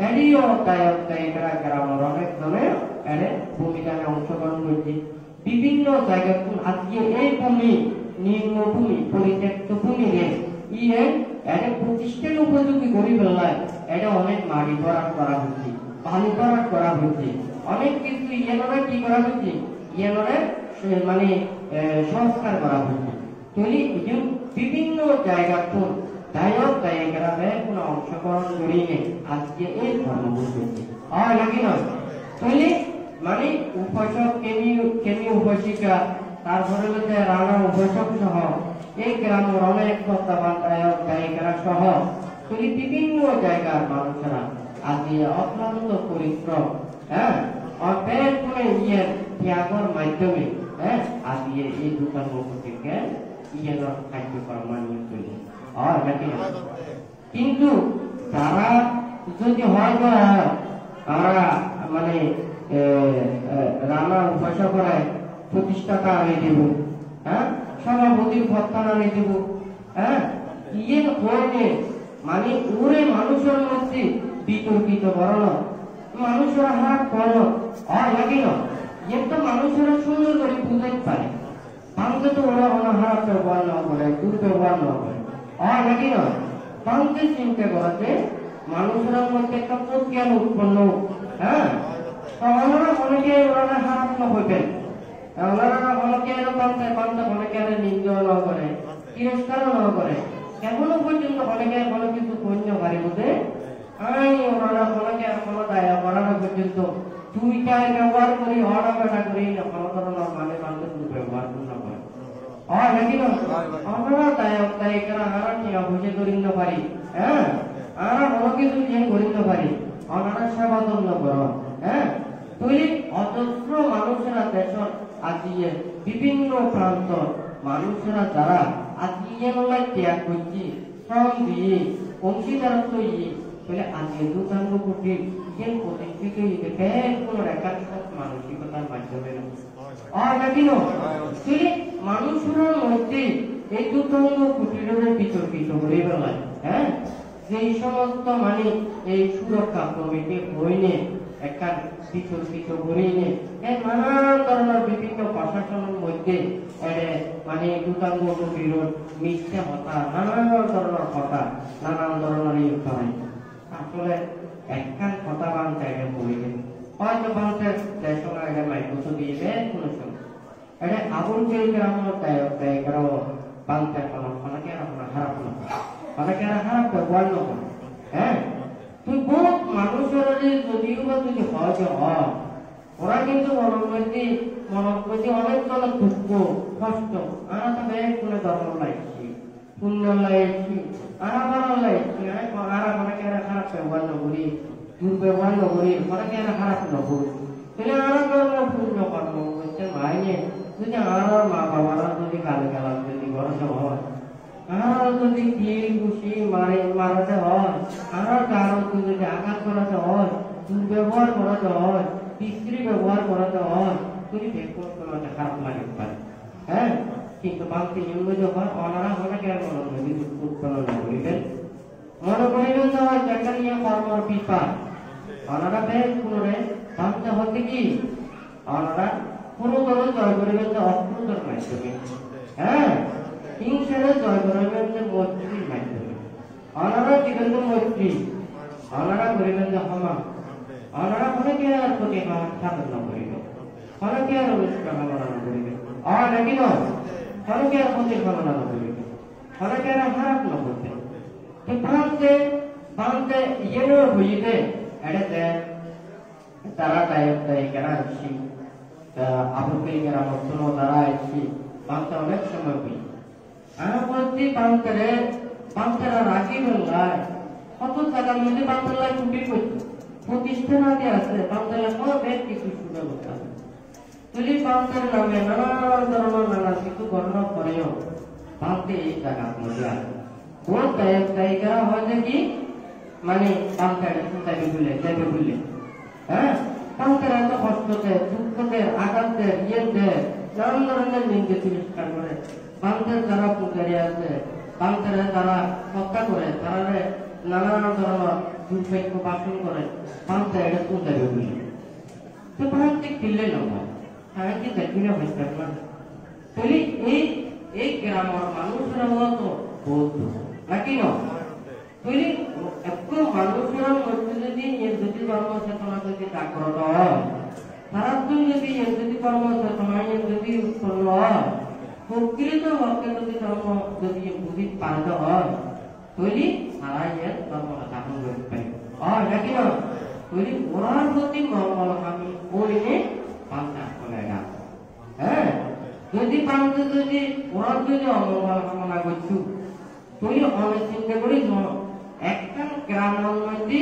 [SPEAKER 2] এড়িও দায়ক দায়িকারা গ্রামের অনেক দলে এড়ে ভূমিকায় অংশগ্রহণ করছি বিভিন্ন জায়গায় আজকে এই ভূমি নিম্ন ভূমি পরিত্যক্ত ভূমিকে ইয়ে এড়ে প্রতিষ্ঠান উপযোগী করি বেলায় এটা অনেক মাটি ভরাট করা হচ্ছে পানি ভরাট করা হচ্ছে অনেক কিছু ইয়েনরে কি করা হচ্ছে ইয়েনরে মানে সংস্কার করা হচ্ছে তৈরি বিভিন্ন জায়গা তো দায়ক দায়িকারা কোনো অংশগ্রহণ করিয়ে আজকে এই কর্মসূচি হচ্ছে আর নাকি নয় তৈরি মানে উপাসক কেমি উপাসিকা তারপরে হচ্ছে রানা উপাসক সহ এই গ্রামের অনেক প্রত্যাবান দায়ক দায়িকারা সহ তৈরি বিভিন্ন জায়গার মানুষেরা আজকে অক্লান্ত পরিশ্রম হ্যাঁ অপের করে ইয়ে ত্যাগের মাধ্যমে হ্যাঁ আজকে এই দুটার মধ্যে ইয়ে কার্যক্রম মানিয়ে চলি আর নাকি কিন্তু তারা যদি হয়তো আমরা মানে রানা উপাসা করায় প্রতিষ্ঠাতা আনে দেব হ্যাঁ সভাপতির ভত্তা আনে দেব হ্যাঁ ইয়ে হয়ে মানে ওরে মানুষের মধ্যে বিতর্কিত বরণ মানুষেরা হাত করো আর নাকি না তো মানুষেরা সুন্দর করে বুঝতে পারে বাংলা তো ওরা হাত ব্যবহার না করে দুর্ব্যবহার না করে আর নাকি না বাংলা চিন্তা করাতে মানুষের মধ্যে একটা প্রজ্ঞান উৎপন্ন হ্যাঁ ওনারা অনেকে ওরা হাত না হইবেন ওনারা অনেকে অনেকে নিন্দা না করে তিরস্কার না করে এখনো পর্যন্ত অনেকে কোনো কিছু পণ্য বাড়ি মধ্যে ওরা অনেকে কোনো দায় করানো পর্যন্ত দুইটাই ব্যবহার করি অনা বেটা করি না কোনো ধরনের মানে বান্ধব ব্যবহার না করে আর নাকি না আমরা দায়ক দায়িকারা আমরা টিয়া বুঝে করি না পারি হ্যাঁ আমরা কোনো কিছু যে করি না পারি আমরা সেবা যত্ন করো হ্যাঁ তৈরি অজস্র মানুষেরা দেশের আজকে বিভিন্ন প্রান্ত মানুষেরা যারা আজকে ত্যাগ করছি শ্রম দিয়ে অংশীদারত্ব বলে আজকে দুটাঙ্গ কোটি ইয়ের প্রতিষ্ঠিত কোনো রেখার মানসিকতার মাধ্যমে আর নাকি মানুষের মধ্যে এই দুটাঙ্গ কোটির বিতর্কিত করে বেলায় হ্যাঁ যে সমস্ত মানে এই সুরক্ষা কমিটি হইনে একটা বিতর্কিত করিনে নানান ধরনের বিভিন্ন প্রশাসনের মধ্যে মানে দুটাঙ্গ কোটির মিথ্যা কথা নানান ধরনের কথা নানান ধরনের ইয়ে করে আসলে একখান কথা বান জায়গা বলিলেন হয়তো বাংলাদেশ দেশের আগে মাইক্রোসো দিয়ে কোনো সময় এটা আবুল যে গ্রামের দায়ক দায়িকারা বাংলাদেশ অনেকে খারাপ না অনেকে খারাপ ব্যবহার না করে হ্যাঁ তুই বহুত মানুষের যদিও বা যদি হয় যে হয় ওরা কিন্তু মনের মধ্যে অনেক জনের দুঃখ কষ্ট আমরা তো ব্যাগ কোনো ধর্ম লাগছি পুণ্যলয়েছি আরামালয়েছি আরা অনেকে খারাপ ব্যবহার নগরী দুর্ব্যবহার নগরী অনেকে খারাপ নগরী তাহলে আরা কর্ম পূর্ণ কর্ম করতে মাইনে যদি আর মা বাবারা যদি গালে গালাম যদি গরজে হয় আর যদি দিয়ে খুশি মারাতে হয় আর কারো যদি আঘাত করাতে হয় দুর্ব্যবহার করাতে হয় স্ত্রী ব্যবহার করাতে হয় তুমি দেখো তোমার খারাপ লাগে পারে হ্যাঁ কিন্তু বাংতি ইংরেজি যখন অনারা অনেকে মনে উৎপন্ন না করিবেন মনে করিবেন যে হয় দেখা নিয়ে কর্মর বিপাক অনারা বেশ পুনরে বাংতে হতে কি অনারা পুরোদল জয় করিবেন যে অপ্রুতর মাধ্যমে হ্যাঁ হিংসারে জয় করিবেন যে মৈত্রীর মাধ্যমে অনারা দিবেন যে মৈত্রী অনারা করিবেন যে ক্ষমা অনারা অনেকে আর প্রতি স্থাপন না করিবেন অনেকে আর অনুষ্ঠান কামনা করিবেন নাকি নয় অনেকে আর প্রতি কামনা করিবেন অনেকে আর খারাপ না করতেন বাংতে ইয়ের হইতে এটাতে তারা কেনা আসছি আপুকে কেনা মতন তারা আসছি বাংতে অনেক সময় হই আমার বলছি বাংতারা রাখি বললায় কত জায়গার মধ্যে বাংলায় ছুটি করছে প্রতিষ্ঠান আগে আছে বাংলায় কোনো বেশ কিছু সুব্যবস্থা আছে তুলি বাংলার নামে নানান ধরনের নানা কিছু গণনা করেও বাংতে এই জায়গার মধ্যে আছে বহুত জায়গারা হয় নাকি মানে বাংলাটা যাবে বললে হ্যাঁ বাংলার এত কষ্ট দেয় দুঃখ দেয় আঘাত দেয় দেয় নানান ধরনের লিঙ্গে তিরস্কার করে বাংলার যারা পূজারি আছে বাংলার যারা হত্যা করে তারা নানান ধরনের দুর্ভাগ্য বাসন করে বাংলা এটা পূজারি বললে তো বাংলাতে কিনলে না আমি কি দেখবি না বুঝতে পারলাম তাহলে এই গ্রামের মানুষরা তো বহুত নাকি না তাহলে একটু মানুষের মধ্যে যদি কর্ম চেতনা যদি জাগ্রত হয় সারাক্ষণ যদি যদি কর্ম চেতনা যদি উৎপন্ন হয় প্রকৃত ভক্তে যদি ধর্ম যদি বুঝি পালিত হয় তাহলে সারা ধর্মটা স্থাপন করতে পারি নাকি না তাহলে ওরার প্রতি মঙ্গল আমি করিনে পাল্টা চলে গেল হ্যাঁ যদি পাল্টে যদি ওরার যদি অমঙ্গল কামনা করছু তুই অনেক চিন্তা করিস একটা গ্রামের মধ্যে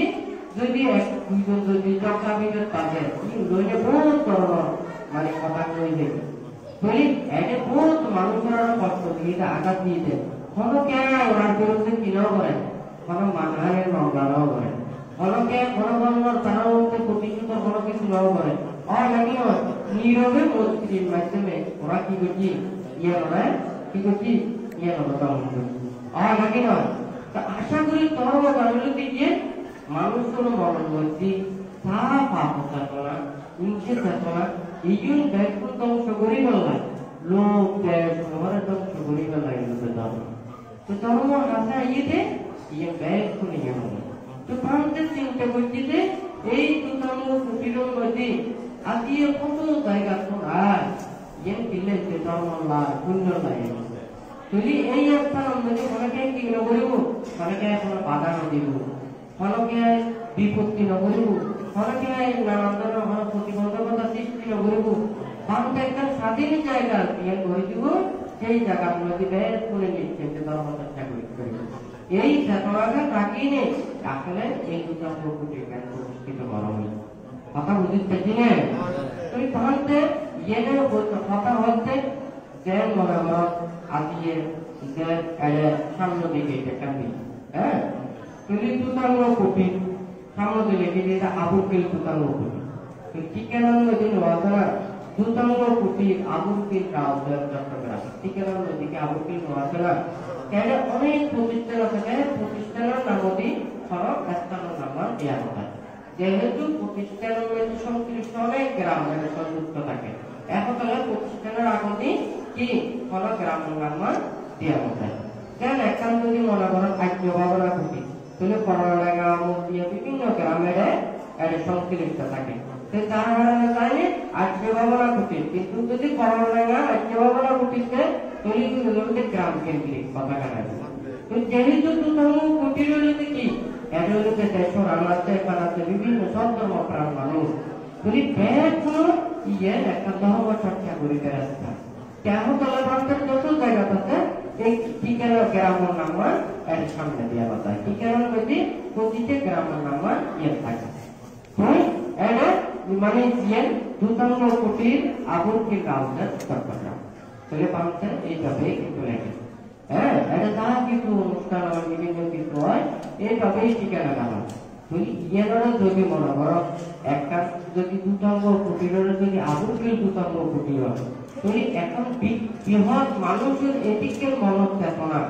[SPEAKER 2] যদি দুইজন যদি চর্চা বিভেদ পাবে লইলে বহুত ধরনের মানে কথা কই দেবে তুই এটা বহুত মানুষের কষ্ট দিয়ে আঘাত দিয়ে দেয় কোনো কে ওনার বিরুদ্ধে কিনাও করে কোনো মানহারের মামলাও করে অনেকে কোনো ধরনের তারা মধ্যে প্রতিষ্ঠিত কোনো কিছু নাও করে নাকি নীরবে মৈত্রীর মাধ্যমে ওরা কি করছি কি করছি নাকি নয় আশা করি ধর্ম জানলে গিয়ে মানুষের মনের মধ্যে তা পাপ চেতনা হিংসে চেতনা এই জন্য ব্যাকুল ধ্বংস করি বেলায় লোক দেশ শহরে ধ্বংস করি বেলায় ধর্ম তো ধর্ম আশা ইয়েতে ইয়ে ব্যাগ করে যেমন তো ভারতের চিন্তা করছি যে এই দুটাঙ্গ কুটিরের মধ্যে আজিয়ে কত জায়গা তোরায় ইয়ে দিলে যে ধর্ম লাই পুণ্য লাই যদি এই স্থান যদি অনেকে কি নকরিব অনেকে কোনো বাধা নদিব অনেকে বিপত্তি নকরিব অনেকে নানান ধরনের প্রতিবন্ধকতা সৃষ্টি নকরিব বাংলা একটা স্বাধীন জায়গা দিয়ে করে দিব সেই জায়গার মধ্যে বেশ করে নিচ্ছে যে ধর্ম চর্চা করি এই চেতনাকে কাটিয়ে নেই আসলে এই দুটো প্রকৃতির জ্ঞান প্রতিষ্ঠিত করা হই কথা বুঝতে চিনে তুমি ভাবতে ইয়ে কথা হচ্ছে জ্ঞান মনে করো আজিয়ে সামনে দিকে দেখাবি হ্যাঁ তুমি দুটাঙ্গ কপি সামনে দিকে যেটা আবুকেল দুটাঙ্গ কপি ঠিকানার নদী নোয়াছাড়া দুটাঙ্গ কপি আবুকেল রাউজার চট্টগ্রাম ঠিকানার নদীকে আবুকেল নোয়াছাড়া কেন অনেক প্রতিষ্ঠান আছে প্রতিষ্ঠানের নামটি সড়ক স্থানের নাম দেওয়া কথা যেহেতু প্রতিষ্ঠানের মধ্যে সংশ্লিষ্ট অনেক গ্রাম সংযুক্ত থাকে এখন তাহলে প্রতিষ্ঠানের আগতি কি কোনো গ্রামের নাম দেওয়া কথা যেন এখন যদি মনে করেন আজ্ঞ ভাবনা ঘটি তাহলে করোনা দিয়ে বিভিন্ন গ্রামের সংশ্লিষ্ট থাকে তার কারণে চাইলে আজ্ঞ ভাবনা ঘটি কিন্তু যদি করোনা আজ্ঞ ভাবনা ঘটিতে তাহলে গ্রাম কেন্দ্রিক কথা কাটা তো যেহেতু কুটির কি এগুলোতে দেশের আনাতে পানাতে বিভিন্ন সব ধর্মপ্রাণ মানুষ যদি ব্যাগগুলো ইয়ে একটা ধর্ম চর্চা করিতে আসতে কেন তলে ভারতের যত জায়গা আছে এই ঠিকানা গ্রামের নাম্বার এর সামনে দেওয়া কথা ঠিকানার মধ্যে প্রতিটা গ্রামের নাম্বার থাকে এটা মানে দুতাঙ্গ কুটির আবুলকে গাউদের চট্টগ্রাম তাহলে পাঁচটা এইভাবে কিন্তু লেখে হ্যাঁ এটা যারা কিছু অনুষ্ঠান আমার বিভিন্ন কিছু হয় এইভাবেই ঠিকানা দেওয়া তুমি ইয়েনারও যদি মনে করো একটা যদি দুতাঙ্গ কুটিরের যদি আবুলকে দুতাঙ্গ কুটির হয় তুমি এখন বৃহৎ মানুষের এদিকের মনত চেতনা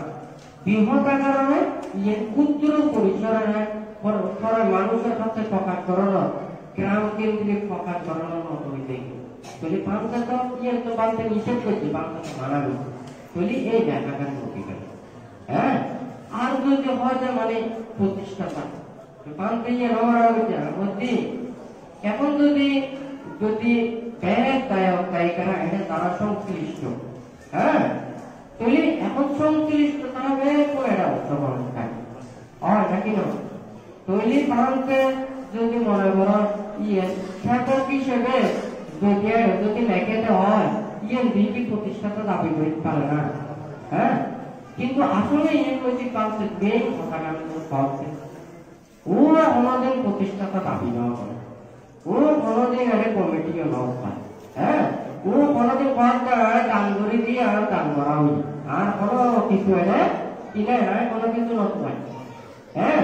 [SPEAKER 2] বৃহৎ কারণে ক্ষুদ্র পরিসরে মানুষের কাছে প্রকাশ করানো গ্রাম কেন্দ্রিক প্রকাশ করানোর মতো হইতে যদি পাঁচটা তো তো বাংলা নিষেধ করছে বাংলা মানাবে যদি এই দেখাটার ভূমিকা হ্যাঁ আর যদি হয় যে মানে প্রতিষ্ঠাতা পাঁচটা মধ্যে এখন যদি গায়িকারা এটা তারা সংশ্লিষ্ট হ্যাঁ তাহলে এখন সংশ্লিষ্ট তারা এরা অংশগ্রহণ থাকে নাকি না তৈলি পালতে যদি মনে করো খ্যাতক হিসেবে যদি লেখেতে হয় দিকে প্রতিষ্ঠাতা দাবি করতে পারে না হ্যাঁ কিন্তু আসলে ইংরেজি পালছে বেশ কথাটা পাচ্ছে ওরা আমাদের প্রতিষ্ঠাতা দাবি নেওয়া করে ও কোনদিন আরে কমিটিও নাও পায় হ্যাঁ ও কোনদিন কয়েকটা দান করে দিয়ে আর দান করা হই আর কোনো কিছু এনে কিনে নয় কোনো কিছু নত পায় হ্যাঁ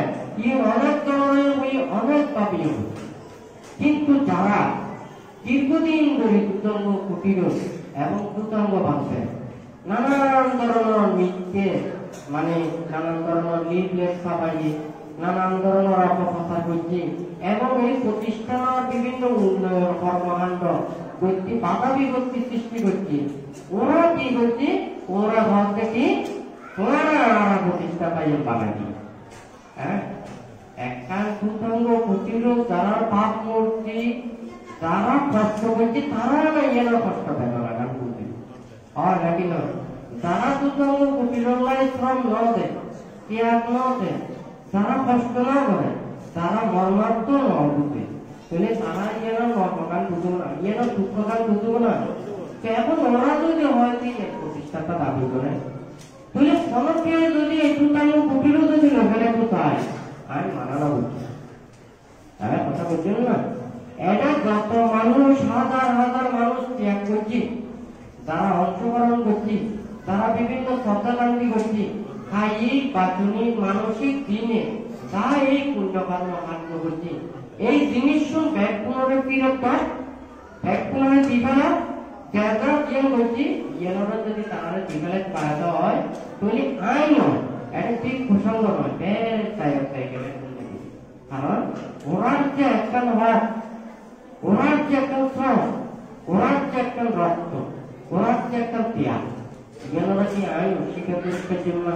[SPEAKER 2] অনেক ধরনের বই অনেক পাবি কিন্তু যারা দীর্ঘদিন ধরে দুতঙ্গ কুটির এবং দুতঙ্গ বাঁধছে নানান ধরনের মিথ্যে মানে নানান ধরনের লিফলেট ছাপাইয়ে নানান ধরনের অপপ্রচার করছি এবং এই প্রতিষ্ঠানের বিভিন্ন উন্নয়ন কর্মকাণ্ড করছি বাধা বিপত্তি সৃষ্টি করছি ওরা কি করছে ওরা ভাবছে কি ওরা প্রতিষ্ঠা পাই বানাচ্ছি হ্যাঁ একটা দুতঙ্গ কুটির যারা পাপ মূর্তি যারা কষ্ট করছে তারা এর কষ্ট দেয় না বুঝি আর নাকি না যারা দুতঙ্গ কুটির শ্রম ন দেয় ত্যাগ ন দেয় যারা কষ্ট না করে তারা মর্মার্থ ন বুঝে তাহলে তারা এর নর্মগান বুঝবো না এর দুঃখগান বুঝবো না এখন ওরা যদি হয়তো প্রতিষ্ঠাতা দাবি করে তাহলে কোনকে যদি এই দুতঙ্গ কুটির যদি লোকেরা কোথায় আমি মানানো বলছি হ্যাঁ কথা বলছেন না এটা যত মানুষ হাজার হাজার মানুষ ত্যাগ করছি যারা অংশগ্রহণ করছি যারা বিভিন্ন শ্রদ্ধাকান্তি করছি শারীরিক বাচনিক মানসিক দিনে যা এই পুণ্যকর্ম কাণ্ড করছি এই জিনিস ব্যাগ পুনরুক্তি ব্যাগ পুনরে দিবে না যারা ইয়ে করছি ইয়েরা যদি তারা দিবেলে পাওয়া হয় তাহলে আইন নয় এটা ঠিক প্রসঙ্গ নয় বেশ তাই গেলে কারণ ওরার যে একটা ভাব ওরার যে একটা শ্রম ওরার যে একটা রক্ত ওরার যে একটা ত্যাগ এগুলো কি আইন শিক্ষা জন্য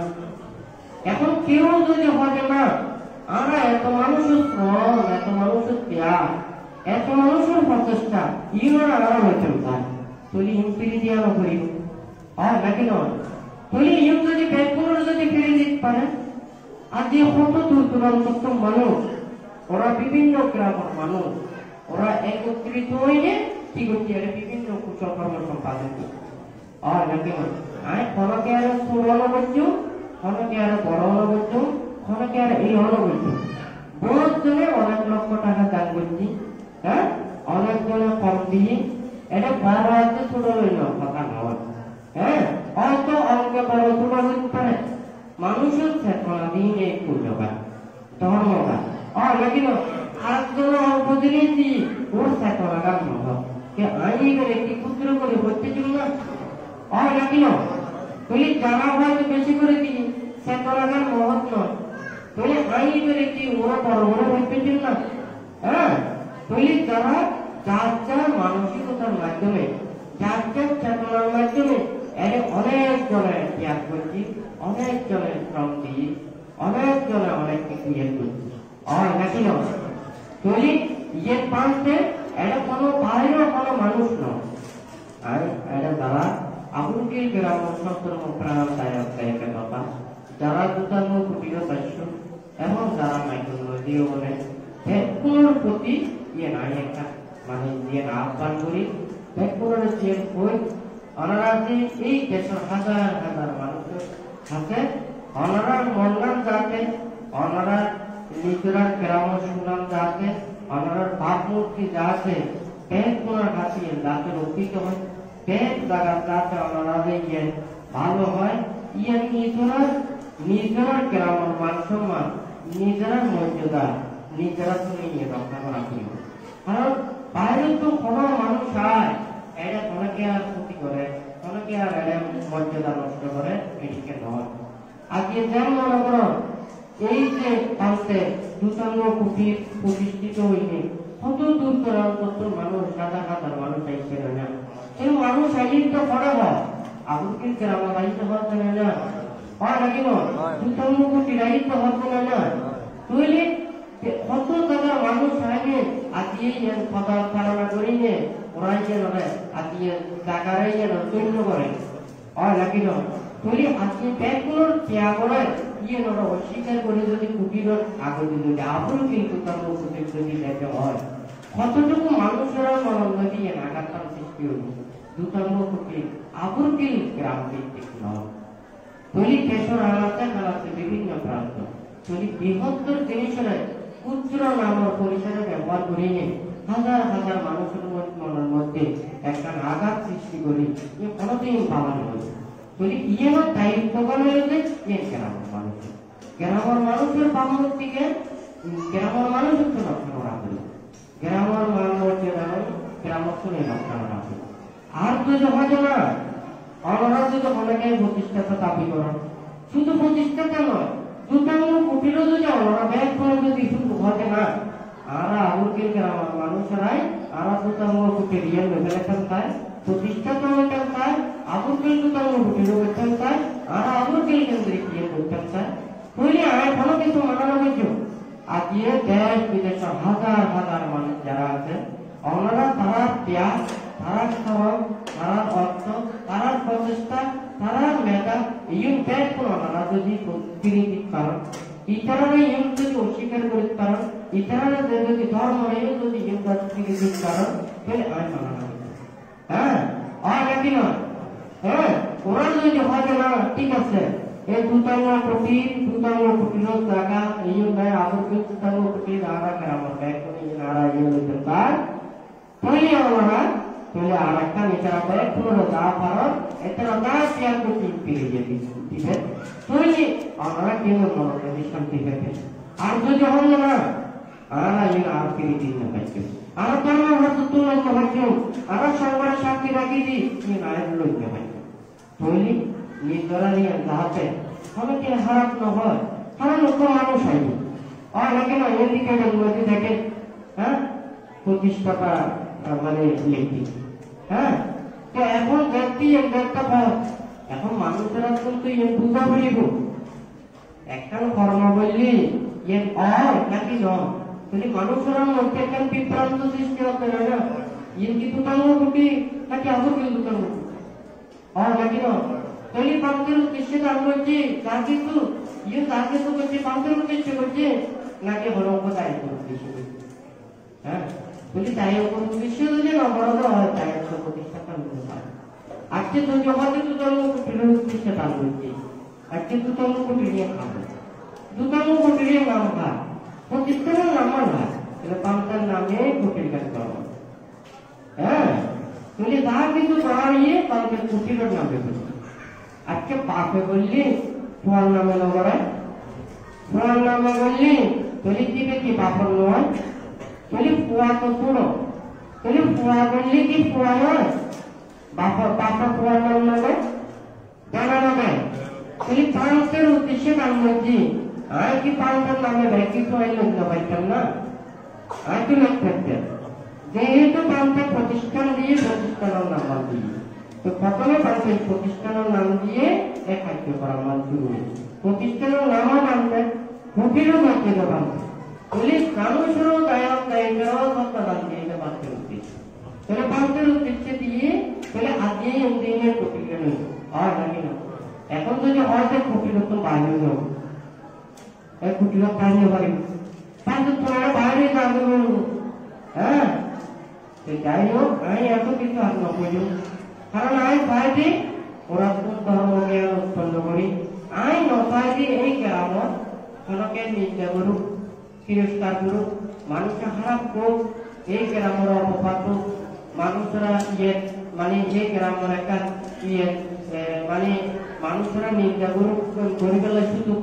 [SPEAKER 2] এখন কেউ যদি হবে না আমরা এত মানুষের শ্রম এত মানুষের ত্যাগ এত মানুষের প্রচেষ্টা ইউরা আরো হয়েছেন তাই তুলি ইম্পিরি দিয়ে আলো করি নাকি নয় তুলি ইউ যদি বেতন যদি ফিরে দিতে পারে আর যে কত দূর দূরান্ত মানুষ ওরা বিভিন্ন গ্রামের মানুষ ওরা একত্রিত হয়ে কি করছে বিভিন্ন কুচকর্ম সম্পাদন নাকি আমি ক্ষণকে আরো ছোট হলো বলছো ক্ষণকে আরো বড় হলো বলছো ক্ষণকে আর এই হলো বলছো বহুত জনে অনেক লক্ষ টাকা দান করছি হ্যাঁ অনেক জনে কম দিয়ে এটা বড় আছে ছোট হইল কথা নয় হ্যাঁ হয়তো অঙ্কে বড় ছোট হইতে পারে মানুষের চেতনা দিন এই পূর্ণবাদ ধর্মবাদ নাকি না আর জন্য অল্প দিনেছি ওর চেতনা গান মহৎ আমি এবার একটি ক্ষুদ্র করে ভর্তি ছিল না নাকি না তুই যারা হয়তো বেশি করে দিই চেতনা গান মহৎ নয় তুই আমি এবার একটি ওরা বড় বড় ভর্তি ছিল না হ্যাঁ তুই যারা যার যার মানসিকতার মাধ্যমে যার যার চেতনার মাধ্যমে অনেক জনের ত্যাগ করছি অনেক জনের শ্রম দিয়ে অনেক জনের অনেক কিছু ইয়ে করছি নাকি না তুই ইয়ে পাঁচতে এটা কোনো বাইরে কোনো মানুষ নয় আর এটা যারা আবুলকে গ্রাম সত্তর প্রাণদায়ক কথা যারা দুতাঙ্গ কুটির চাইছ এবং যারা মাইক্রোলজিও বলে কোনোর প্রতি ইয়ে নাই একটা মানে ইয়ে আহ্বান করি কোনোর যে বই ওনারা যে এই দেশের হাজার হাজার মানুষের হাতে অনারার মন্নান যাতে অনারার নিজেরার গ্রাম সুনাম যাতে অনারার ভাবমূর্তি যাতে পেট পুনর ঘাটিয়ে যাতে রক্ষিত হয় পেট জায়গা যাতে অনারাদের গিয়ে ভালো হয় ইয়ে নিজেরার গ্রামের মান সম্মান নিজেরার মর্যাদা নিজেরা তুমি নিয়ে রক্ষা করা করিব কারণ বাইরে তো কোনো মানুষ আয় এটা অনেকে আর ক্ষতি করে অনেকে আর মর্যাদা নষ্ট করে এটিকে নয় আজকে যেমন মনে করো এই যে পান্তে দুতাঙ্গ কুটির প্রতিষ্ঠিত হইলে কত দূর দূরান্ত মানুষ হাজার হাজার মানুষ আইসে না সেই মানুষ আইলে তো পড়ে হয় আগুনকে গ্রামে আইতে হচ্ছে না হয় নাকি না দুতাঙ্গ কুটির আইতে হচ্ছে না তৈলে কত জায়গার মানুষ আইনে আজকে কথা ধারণা করিনে ওরাই যেন আজকে জায়গায় যেন চৈন্য করে হয় নাকি না তৈরি আজকে ব্যাগগুলোর চেয়া করে ইয়ে নর অস্বীকার করে যদি কুটির আগুন যদি আবার কিন্তু তার কুটির যদি দেখে হয় কতটুকু মানুষেরা মনোন্নতি আঘাতটার সৃষ্টি হল দুতাঙ্গ কুটির আবার কি গ্রাম ভিত্তিক নয় তৈরি কেশর আলাদা খেলাতে বিভিন্ন প্রান্ত তৈরি বৃহত্তর জিনিসের ক্ষুদ্র নামের পরিসরে ব্যবহার করিয়ে হাজার হাজার মানুষের মনের মধ্যে একটা আঘাত সৃষ্টি করি কোনোদিন পালন হয়েছে তৈরি ইয়ে না দায়িত্ব করে ইয়ে গ্রামের মানুষ গ্রামের মানুষের ভাবমূর্তিকে গ্রামের মানুষ একটু রক্ষা করা হলো গ্রামের মানুষের গ্রামের শুনে রক্ষা করা হলো আর তো হয় না অনারা যদি অনেকে প্রতিষ্ঠাতা দাবি করেন শুধু প্রতিষ্ঠাতা নয় দুটাঙ্গ কুটিরও যদি অনারা ব্যাগ করে যদি শুধু হয় না আর আগুনকে গ্রামের মানুষেরাই আর দুটাঙ্গ কুটির ইয়ে লেভেলেখান তাই প্রতিষ্ঠাতা হইতেন তাই আগুনকে দুটাঙ্গ কুটিরও হইতেন তাই আর আগুনকে কেন্দ্রিক ইয়ে করতেন তাই তৈরি এখনো কিন্তু মানানো হয়েছে আজকে দেশ বিদেশের হাজার হাজার মানুষ যারা আছেন ওনারা তারা ত্যাগ তারা শ্রম তারা অর্থ তারা প্রচেষ্টা তারা মেধা এই ব্যাগ করে ওনারা যদি প্রতিনিধি কারণ ইতারা ইউন যদি অস্বীকার করতে পারেন ইতারা যদি ধর্ম যদি ইউন প্রতিনিধি কারণ তাহলে আমি মানানো হ্যাঁ আর নাকি না হ্যাঁ ওরা যদি হয় না ঠিক আছে এই দুতাঙ্গ কুটির জায়গা এই আবার দুতাঙ্গ কুটির আরা গ্রামের ব্যাগ করে আরা ইয়ে হইতে পার তৈরি আমরা তৈরি আর একটা নেতারা করে পুরো যা পারো এটারা যা শেয়ার করতে পেরে যেতে দিবে তৈরি আমরা কেউ মনে শান্তি পেতে আর যদি হল না আরা ইয়ে আর ফিরে দিন না পাইছে আর তোমার হাতে তুলে পাইছো আর সবার সাক্ষী রাখি দি আয়ের লইতে পাইছো তৈরি নিজেরা নিয়ে যাতে অনেকে খারাপ না হয় খারাপ লোক মানুষ হয়নি আর নাকি না এদিকে মধ্যে দেখে হ্যাঁ প্রতিষ্ঠাতা মানে লিখি হ্যাঁ তো এখন দেখতে একটা এখন মানুষেরা কিন্তু বুঝা বলিব একটা কর্ম বললি নাকি নয় যদি মানুষেরা মধ্যে একটা বিভ্রান্ত সৃষ্টি হতে না ইয়ে কি দুটাঙ্গ কুটি নাকি আবার কি দুটাঙ্গ নাকি নয় তৈরি পান্তের উদ্দেশ্যে দান করছে তার কিন্তু ইয়ে তার কিন্তু করছে পান্তের উদ্দেশ্যে করছে নাকি হল দায়িত্ব উদ্দেশ্য করছে হ্যাঁ বলি দায়িত্ব উদ্দেশ্য যদি নবরত হয় দায়িত্ব প্রতিষ্ঠাতা হতে পারে আজকে তো জমাতে দুটাঙ্গ কুটির উদ্দেশ্যে দান করছে আজকে দুটাঙ্গ কুটি নিয়ে খাবে দুটাঙ্গ কুটির নাম খা প্রতিষ্ঠানের নাম না এটা পান্তের নামে কুটির কাজ করা হ্যাঁ বলি তা কিন্তু বাড়িয়ে পান্তের কুটিরের নামে করছে আজকে পাপে বললি তোমার নামে নগরে তোমার নামে বললি তলি দিবে কি পাপর নয় তলি পুয়া তো পুরো তলি পুয়া বললি কি পুয়া নয় বাপর পাপা পুয়ার নাম নেবে জানা নেবে তলি পান্তের উদ্দেশ্যে নাম বলছি আর কি পান্তের নামে ব্যাকি তো এই লোক পাইতাম না আর কি লোক থাকতেন যেহেতু পান্তের প্রতিষ্ঠান দিয়ে প্রতিষ্ঠানের নাম দিয়ে তো প্রথমে পান্তের প্রতিষ্ঠানের নাম দিয়ে এক কার্য করা আমার শুরু প্রতিষ্ঠানের নামও মানবে কুটিরও মানতে পারবে বলি মানুষেরও দায়ক দায়িত্বও সত্তাদান দিয়ে পান্তের উদ্দেশ্য তাহলে পান্তের উদ্দেশ্যে দিয়ে তাহলে আজকে দিনের কুটিরে নেই আর নাকি না এখন যদি হয়তো কুটির তো বাইরে যাও এই কুটির বাইরে পারি পান্তের তোমার বাইরে যাবে হ্যাঁ যাই হোক আমি এত কিছু আত্মা করি কারণ আমি বাইরে ওরা কোন ধর্ম জ্ঞান উৎপন্ন করি আই নথায় যে এই গ্রামত কোনকে নিন্দা করুক তিরস্কার করুক মানুষকে খারাপ করুক এই গ্রামের অপবাদ মানুষরা মানে এই গ্রামের একটা মানে মানুষরা নিন্দা করুক করে ফেলে সুযোগ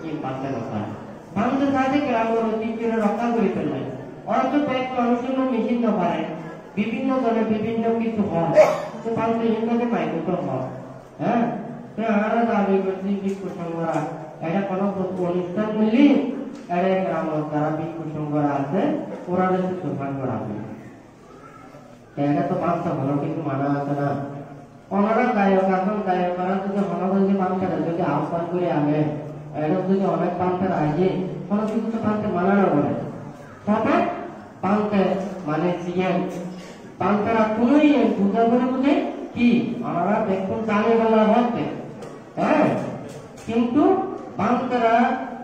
[SPEAKER 2] এই পাতে নথায় মানুষ তাদের গ্রামের ঐতিহ্য রক্ষা করে ফেললেন অথচ ব্যাগ মানুষের মেশিন না পারে বিভিন্ন দলে বিভিন্ন কিছু হয় তো পাল্টে হিন্দুকে পাইতো হয় হ্যাঁ আমরা দাবি করছি বিক্ষ সংঘরা এটা কোনো অনুষ্ঠান মিলি এটা গ্রামের যারা বিক্ষ সংঘরা আছে ওরা সুফান করা হবে এটা তো পাঁচটা ভালো কিছু মানা আছে না ওনারা গায়ক এখন গায়করা যদি হনগঞ্জে পান্তারা যদি আহ্বান করে আনে এটা যদি অনেক পান্তারা আসে কোনো কিছু তো পান্তে মানা না বলে তবে পান্তে মানে সিএম পান্তারা কোনোই বুঝা করে বুঝে কি ওনারা দেখুন চালে বেলা হচ্ছে হ্যাঁ কিন্তু পান্তারা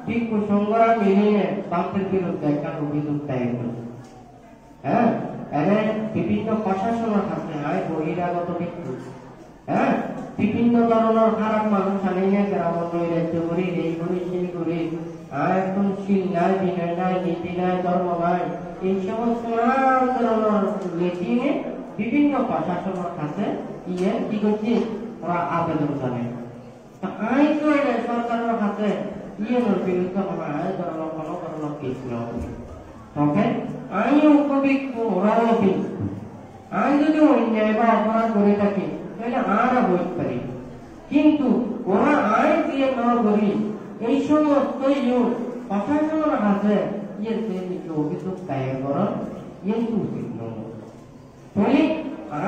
[SPEAKER 2] বিক্ষ সংঘরা মিলিয়ে পান্তের বিরুদ্ধে একটা অভিযোগ দায়ের করে হ্যাঁ এনে বিভিন্ন প্রশাসনের কাছে হয় বহিরাগত ব্যক্তি হ্যাঁ বিভিন্ন ধরনের খারাপ মানুষ আনিয়ে গ্রাম নৈরাজ্য করি এই করি সেই করি একদম শিল নাই বিনয় নাই নীতি নাই ধর্ম নাই এই সমস্ত নানান ধরনের লেখিয়ে বিভিন্ন প্রশাসনের কাছে কি করছি ওরা আবেদন জানে আই তো সরকারের কাছে বিরুদ্ধে আয় ধরনের কোনো ধরনের কেস নেওয়া তবে আমি উপবিক্ষ ওরাও অভিজ্ঞ আমি যদি অন্যায় বা অপরাধ করে থাকি তাহলে আমরা বলতে পারি কিন্তু ওরা আইন দিয়ে না করি এই সমস্ত প্রশাসনের হাতে অভিযোগ দায়ের করার উচিত নয় তাহলে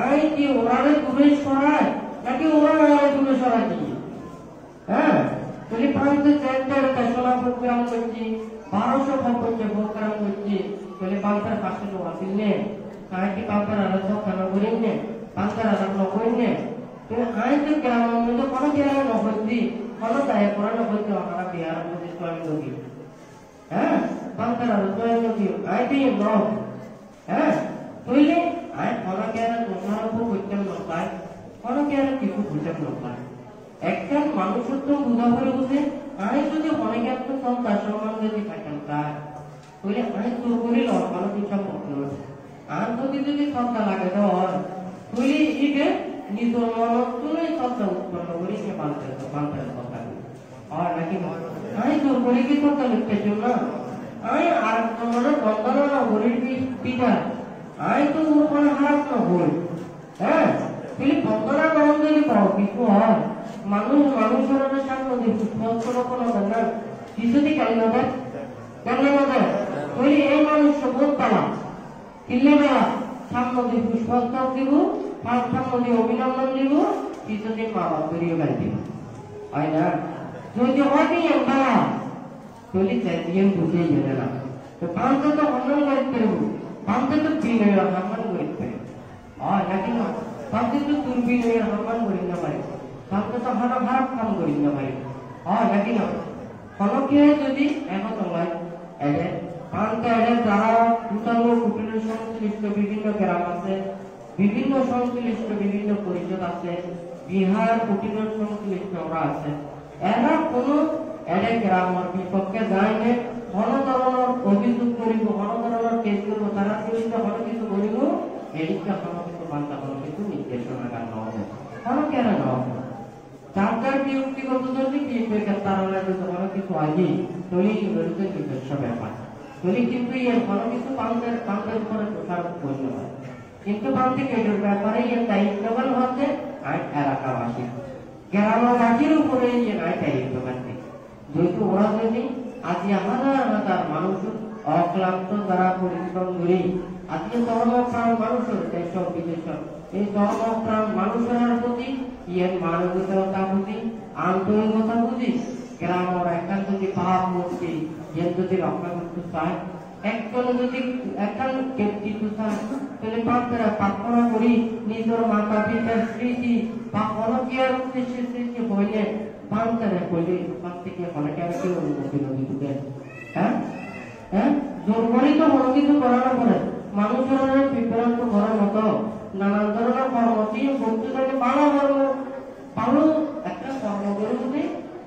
[SPEAKER 2] আইন কি ওরা দূরে সরায় নাকি ওরা দূরে সরায় কি হ্যাঁ তাহলে প্রান্তে সোনা প্রোগ্রাম করছি 1200 প্রোগ্রাম করছি তাহলে পান্তার পাশে তো আসিলে কি পান্তার আলাদা কেন করিনি পান্তার আলাদা নকরিনি তুমি আইন তো গ্রামের মধ্যে কোনো গ্রামে নকরছি কোনো দায় করে নকরছি আমরা বিহার মধ্যে স্বয়ং নদী হ্যাঁ পান্তার আলাদা স্বয়ং নদী আই দিয়ে ন হ্যাঁ তাহলে আই কোনো গ্রামে তোমার উপর বুঝতাম নপায় কোনো গ্রামে কিছু বুঝতাম নপায় একজন মানুষের তো বুঝা করে বুঝে আই যদি অনেক একটা সন্তান সম্মান যদি থাকেন তার তাহলে আই তো করিল কোনো কিছু পড়লো আর যদি সন্তান লাগে ধর তাহলে একে নিজের মনত্বই সন্তান উৎপন্ন করি সে পাল্টার কথা আর নাকি আই তো করি কি সন্তান লিখতে জন্য আই আর তোমার বন্ধন না গরিব পিতা আই তো ওর কোনো হারাপ না হই হ্যাঁ তাহলে বন্ধনা গ্রহণ যদি পাও কিছু হয় মানুষের সামনে পুষ্পস্তর কোনো না শিশুটি কেন দেয় তাহলে এই মানুষ বোধ পেলাম কিনলে বেলা সামনে পুষ্পস্তর দিব সামনে অভিনন্দন দিব শিশুটি মা বাপ বেরিয়ে বেড়ে দিব হয় না যদি অনিয়ম বেলা তাহলে চেঞ্জিং বুঝেই গেলে না তো পাঁচটা তো সম্মান করতে পারব পাঁচটা তো বিনয় সম্মান করতে পারে হয় নাকি না পাঁচটা তো দুর্বিনয় সম্মান করি না পারে পাঁচটা তো খারাপ কাম করি না পারে হয় নাকি না ফলকে যদি একত হয় এদের পাঁচটা এদের যারা দুটাঙ্গ কুটিরের সংশ্লিষ্ট বিভিন্ন গ্রাম আছে বিভিন্ন সংশ্লিষ্ট বিভিন্ন পরিষদ আছে বিহার কুটিরের সংশ্লিষ্ট ওরা আছে এরা কোনো এদের গ্রামের বিপক্ষে যায়নি কোনো ধরনের অভিযোগ করিব কোনো ধরনের কেস করব তারা বিরুদ্ধে কোনো কিছু করিব এইটা কোনো কিছু বার্তা কোনো কিছু নির্দেশনা কারণ হবে কোনো কেন নয় যার ব্যক্তিগত যদি কি তারা কোনো কিছু আগে তৈরি বিরুদ্ধে নিজস্ব ব্যাপার তৈরি কিন্তু এর কোনো কিছু পান্তের উপরে দোষারোপ করতে হয় কিন্তু পান্তে কেটের ব্যাপারে এর দায়িত্ববান হচ্ছে আইন এলাকাবাসী গ্রামবাসীর উপরে এর আইন দায়িত্ববান যেহেতু ওরা যদি আজকে হাজার মানুষ অক্লান্ত দ্বারা পরিশ্রম করে আজকে ধর্মপ্রাণ মানুষের দেশ বিদেশ এই ধর্মপ্রাণ মানুষের প্রতি এর মানবিকতা বুঝি আন্তরিকতা বুঝি গ্রামের একটা যদি ভাব মূর্তি এর যদি রক্ষা করতে চায় একজন যদি একজন ব্যক্তিত্ব চায় তাহলে পাত্রা প্রার্থনা করি নিজের মাতা পিতার স্মৃতি বা অনকিয়ার উদ্দেশ্যে স্মৃতি হইলে পান্তারে কইলে ওখান থেকে অনেকে আর কেউ অনুমতি নদী হ্যাঁ হ্যাঁ জোর করেই তো কোনো কিছু করানো পরে মানুষের বিভ্রান্ত করার মতো নানান ধরনের কর্ম দিয়ে বলতে থাকে ভালো একটা কর্ম করে বলে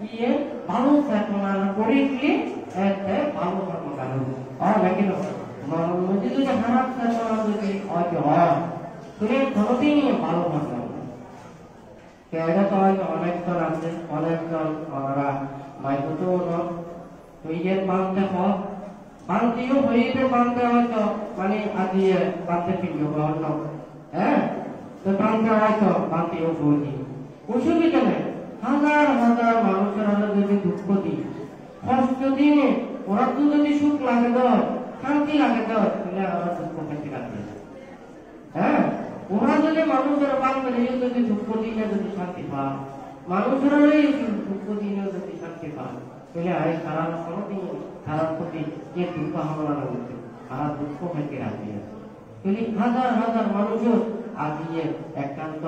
[SPEAKER 2] ইয়ে তুমি কোনোদিন ভালো ভাবলাম না। এটা তো হয়তো অনেকজন আছে, অনেকজন ওনারা মাইকতো তুই যে বানতে হোক বানতেও হইবে, বানতে হয়তো মানে আজি বানতে ফিরবে অন্য, হ্যাঁ তো বানতে হয়তো বানতেও বলি, অসুবিধা নেই। হাজার হাজার মানুষের যদি দুঃখ দিই, কষ্ট দিয়ে ওরা তো যদি সুখ লাগে দেয়, শান্তি লাগে দেয়, তাহলে ওরা দুঃখ পেতে রাখবে। হ্যাঁ, ওরা যদি মানুষের বাংলা যদি দুঃখ দিনে যদি শান্তি পায়, মানুষের দুঃখ দিনে যদি শান্তি পায়, তাহলে আরে সারা কোনোদিন সারার প্রতি যে দুঃখ হামলা হচ্ছে, সারা দুঃখ পেতে রাখবে। তাহলে হাজার হাজার মানুষও আজিয়ে একান্ত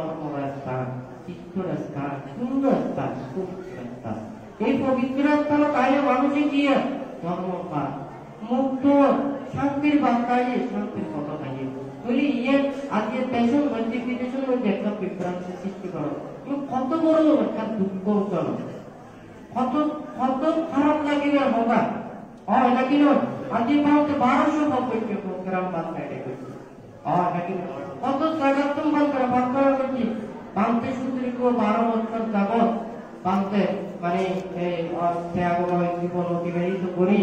[SPEAKER 2] স্থান, তীর্থর স্থান, সুন্দর স্থান, পবিত্র স্থান। এই পবিত্র স্থান তাই মানুষে গিয়ে ধর্ম পায়, মুক্ত শান্তির বার্তায়, শান্তির কথা থাকে। বলি ইয়ে আজকে দেশের মধ্যে বিদেশের মধ্যে একটা বিভ্রান্তি সৃষ্টি করো, কত বড় একটা দুঃখজনক, কত কত খারাপ লাগে বাবা। এটা কি আজকে ভারতে 1290 গ্রাম বার্তায় রেখেছে। নাকি কত জায়গাতম বার্তা বার্তা করছি বাংতে সুন্দরী 12 বছর যাবৎ বাংতে মানে ত্যাগময় জীবন অতিবাহিত করি।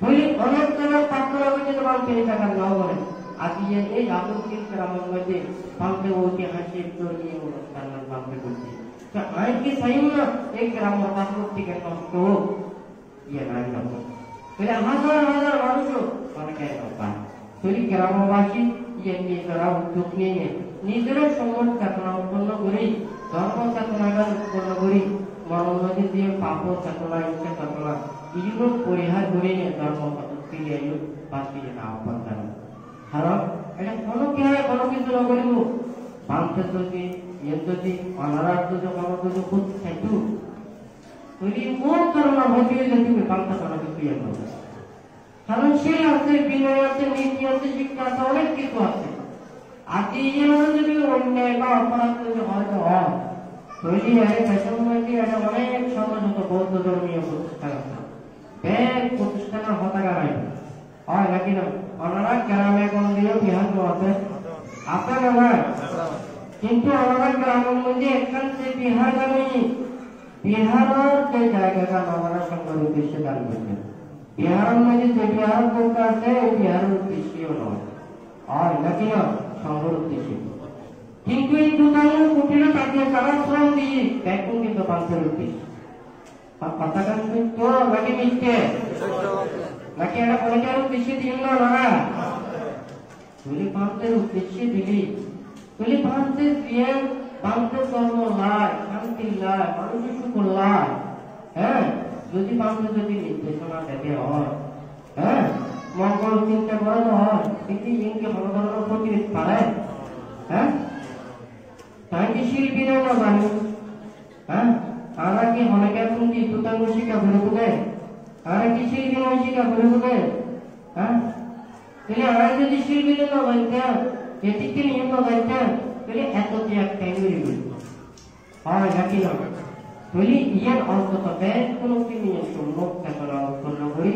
[SPEAKER 2] বলি অনেক জায়গায় বার্তা করছে বাংতে এই জায়গার নাও বলে। আজকে এই আবুল গ্রামের মধ্যে বাংতে ঐতিহাসিক ধর্মীয় অনুষ্ঠান বাংতে করছি। আইন কি সাই না এই গ্রামের বাস্তব থেকে নষ্ট হোক, ইয়ে নাই যাবো। তাহলে হাজার হাজার মানুষও অনেকে পায়। তৈরি গ্রামবাসী ইয়ে নিজেরা উদ্যোগ নিয়ে নিজেরা সমাজ চেতনা উৎপন্ন করি, ধর্ম চেতনাটা উৎপন্ন করি, মনোনদী দিয়ে পাপ চেতনা, ইচ্ছা চেতনা এগুলো পরিহার করে নিয়ে ধর্ম ফিরিয়ে বাঁচিয়ে আহ্বান জানাবো। কারণ এটা কোনো কি হয়, কোনো কিছু না করিব বাঁধতে যদি এর যদি অনারার যদি কোনো যদি খুব থাকু তৈরি কোন কারণে ভটিয়ে যদি বাঁধতে কোনো কিছু ইয়ে করবে। কারণ সেই আছে, বিনয় আছে, নীতি আছে, শিক্ষা আছে, অনেক কিছু আছে। আজকে যদি অন্যায় বা অপরাধ যদি হয়তো হয়, তৈরি এটা অনেক সমঝোত বৌদ্ধ ধর্মীয় প্রতিষ্ঠান আছে, ব্যাংক প্রতিষ্ঠানের হতাকা নাই হয় নাকি না? ওনারা গ্রামে গঞ্জেও বিহার আছে, আছে না ভাই? কিন্তু ওনারা গ্রামের মধ্যে একখান সে বিহার গামী বিহারের যে জায়গাটা ওনারা সংঘের উদ্দেশ্যে দান করছেন। বিহারের মধ্যে যে বিহার করতে আছে ওই বিহারের উদ্দেশ্যেও নয়, হয় নাকি না? সংঘের উদ্দেশ্যে। কিন্তু এই 2,000 কোটির টাকা তারা শ্রম দিয়ে দেখুন কিন্তু বাংলার উদ্দেশ্যে কথা তো নাকি মিথ্যে নাকি এটা পয়সার উদ্দেশ্যে দিল না? তুলি বাংলার উদ্দেশ্যে দিলি, তুলি বাংলাদেশ দিয়ে বাংলাদেশ ধর্ম লাই, শান্তি লাই, মানুষের সুখ লাই। হ্যাঁ, যদি বাংলা যদি নির্দেশনা দেবে হয়, হ্যাঁ মঙ্গল চিন্তা করানো হয়, কিন্তু ইনকে মনে করানোর প্রতি পারে। হ্যাঁ, তাই কি শিল্পীরা না জানি? হ্যাঁ, আমরা কি অনেকের প্রতি দুতাঙ্গ শিক্ষা করে দেবে? আর কি শিল্পী নয় শিক্ষা করে দেবে? হ্যাঁ, তাহলে আমরা যদি শিল্পী না জানতাম, এটিকে নিয়ে না জানতাম, তাহলে এত ত্যাগ টাইম হয় নাকি না? তাহলে ইয়ার অন্তত ব্যাগ কোনো কি নিয়ে সম্মুখ চেতনা উৎপন্ন করি,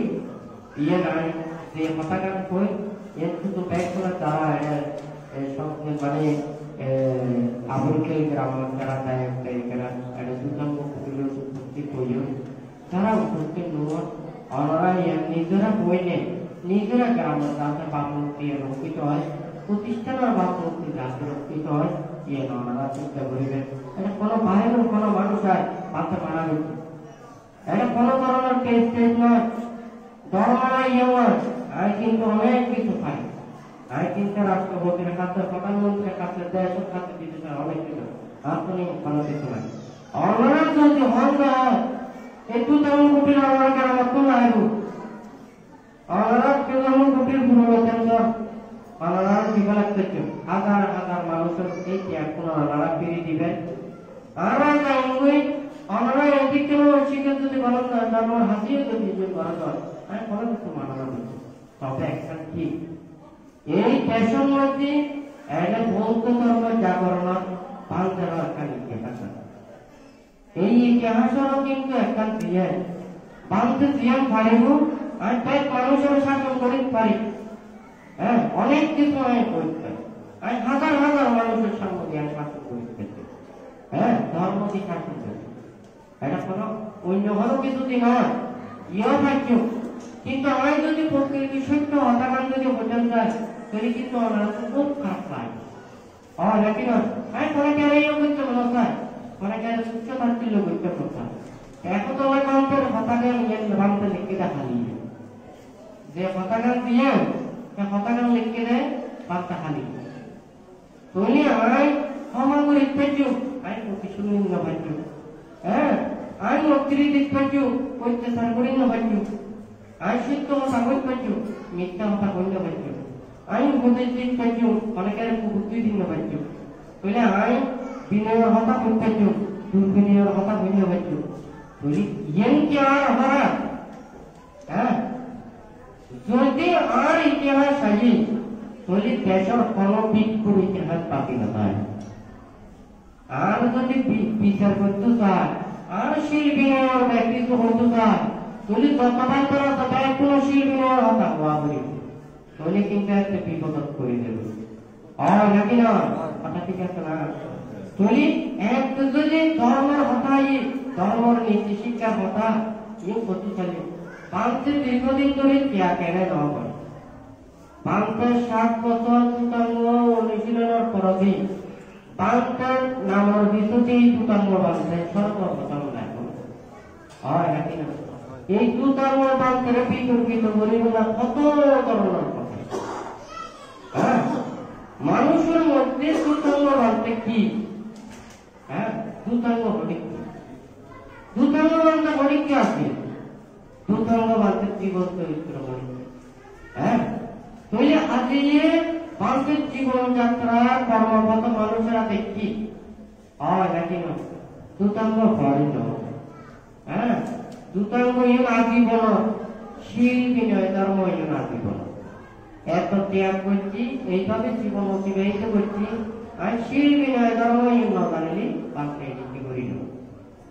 [SPEAKER 2] ইয়ে নাই যে হতাকা কই এর শুধু ব্যাগ করা দ্বারা মানে আবুলকে গ্রাম যারা দেয় এরা এটা দুর্দাঙ্গ উপস্থিত হইল, তারা উপস্থিত নয়। ওনারা নিজেরা বইলে নিজেরা গ্রামের যাতে বাপমুক্তি রক্ষিত হয়, প্রতিষ্ঠানের বাপমুক্তি যাতে রক্ষিত হয়, ইয়ে ওনারা চিন্তা করিবেন। এটা কোনো বাইরের কোনো মানুষ হয় মাথা মারা গেছে, এটা কোনো ধরনের টেস্ট নয়, ধর্ম নয়, ইয়ে নয়। আর কিন্তু অনেক কিছু পাই, আর কিন্তু রাষ্ট্রপতির কাছে, প্রধানমন্ত্রীর কাছে, দেশের কাছে বিদেশের অনেক কিছু আপনি ভালো কিছু নাই। ওনারা যদি হয় এই 2,000 কোটির ওনারা কেন কোন আইব? ওনারা 2,000 কোটির পুরো ওনারা দিবে লাগতেছে, হাজার হাজার মানুষের এই ত্যাগ কোন ওনারা ফিরে দিবেন। আর ওনারা এদিক থেকে শিক্ষা যদি ভালো না তারপর হাসিয়ে যদি ভালো হয়, আমি কোনো কিছু মানা করছি। তবে একটা ঠিক এই দেশের মধ্যে একটা বৌদ্ধ ধর্মের জাগরণ বাংলার একটা ইতিহাস আছে। এই ইতিহাসেরও কিন্তু একটা দিয়ে বাংলাদেশ দিয়ে পারিব, আমি প্রায় মানুষের শাসন করিতে পারি। হ্যাঁ, অনেক কিছু আমি করতে পারি, আমি হাজার হাজার অন্য কোনো কিছুদিন হয় ইয়েও পাচ্ছ, কিন্তু আমি যদি প্রকৃতি সত্য হতাকান যদি বোঝান যায় তাহলে কিন্তু ওনারা খুব খারাপ পায়। নাকি না আমি অনেকে ইয়ে করতে মনে হয়, অনেকে উচ্চ তাচ্ছিল্য করতে কথা এখন তো ওই মানুষের হতাকান বাংলা লিখে দেখা নিয়ে যে হতাকান দিয়ে হতাকান লিখে দেয় বার্তা খালি তুমি আমি ক্ষমা করে ইচ্ছাচ্ছু আমি প্রতিশোধ না ভাবছু, হ্যাঁ আমি অতিরিক্ত ইচ্ছাচ্ছু অত্যাচার করি না ভাবছু, আমি সত্য কথা বলছু মিথ্যা কথা বলতে পারছু, আমি উপদেশ পাচ্ছু অনেকের বুদ্ধি দিন পাচ্ছু, বলে আমি বিনয়ের হতা বলছু দুর্বিনয়ের হতা বলতে পারছু, বলি ইয়েন কি আর আমরা হ্যাঁ যদি আর ইতিহাস সাজি তাহলে দেশের কোনো বিক্ষু ইতিহাস বাকি না হয়। আর যদি বিচার করতে চায় আর শিল্পী ব্যক্তিত্ব হতে চায় তাহলে যতবার করা ততবার কোনো শিল্পী হতা হওয়া করি তাহলে কিন্তু একটা বিপদ করে দেবে। নাকি না কথা ঠিক আছে না? তাহলে একটা যদি ধর্মের হতাই ধর্মের নীতি শিক্ষার হতা ইয়ে করতে চাইলে বাংলাদেশ দীর্ঘদিন ধরে ত্যাগ কেড়ে নেওয়া করে বাংলাদেশ 60 বছর তুতাঙ্গ অনুশীলনের পরবী বাংলাদেশ নামের বিশুদ্ধি তুতাঙ্গ বাংলাদেশ সর্বপ্রথম লেখন হয় নাকি না? এই তুতাঙ্গ বাংলাদেশ বিতর্কিত বলিব না কত ধরনের কথা। হ্যাঁ মানুষের মধ্যে তুতাঙ্গ বলতে কি? হ্যাঁ তুতাঙ্গ বলি তুতাঙ্গ বলতে বলি কি আছে? তুতাঙ্গ বলতে জীবন চরিত্র বলি। হ্যাঁ তাহলে আজকে মানুষের জীবনযাত্রা কর্মরত মানুষেরা দেখি নাকি না দুতাঙ্গ হয় না। হ্যাঁ দুতাঙ্গ ইউন আজীবন শিল্পী নয় ধর্ম ইউন আজীবন এত ত্যাগ করছি এইভাবে জীবন অতিবাহিত করছি আর শিল্পী নয় ধর্ম ইউন না জানলি বাক্যে নীতি করিল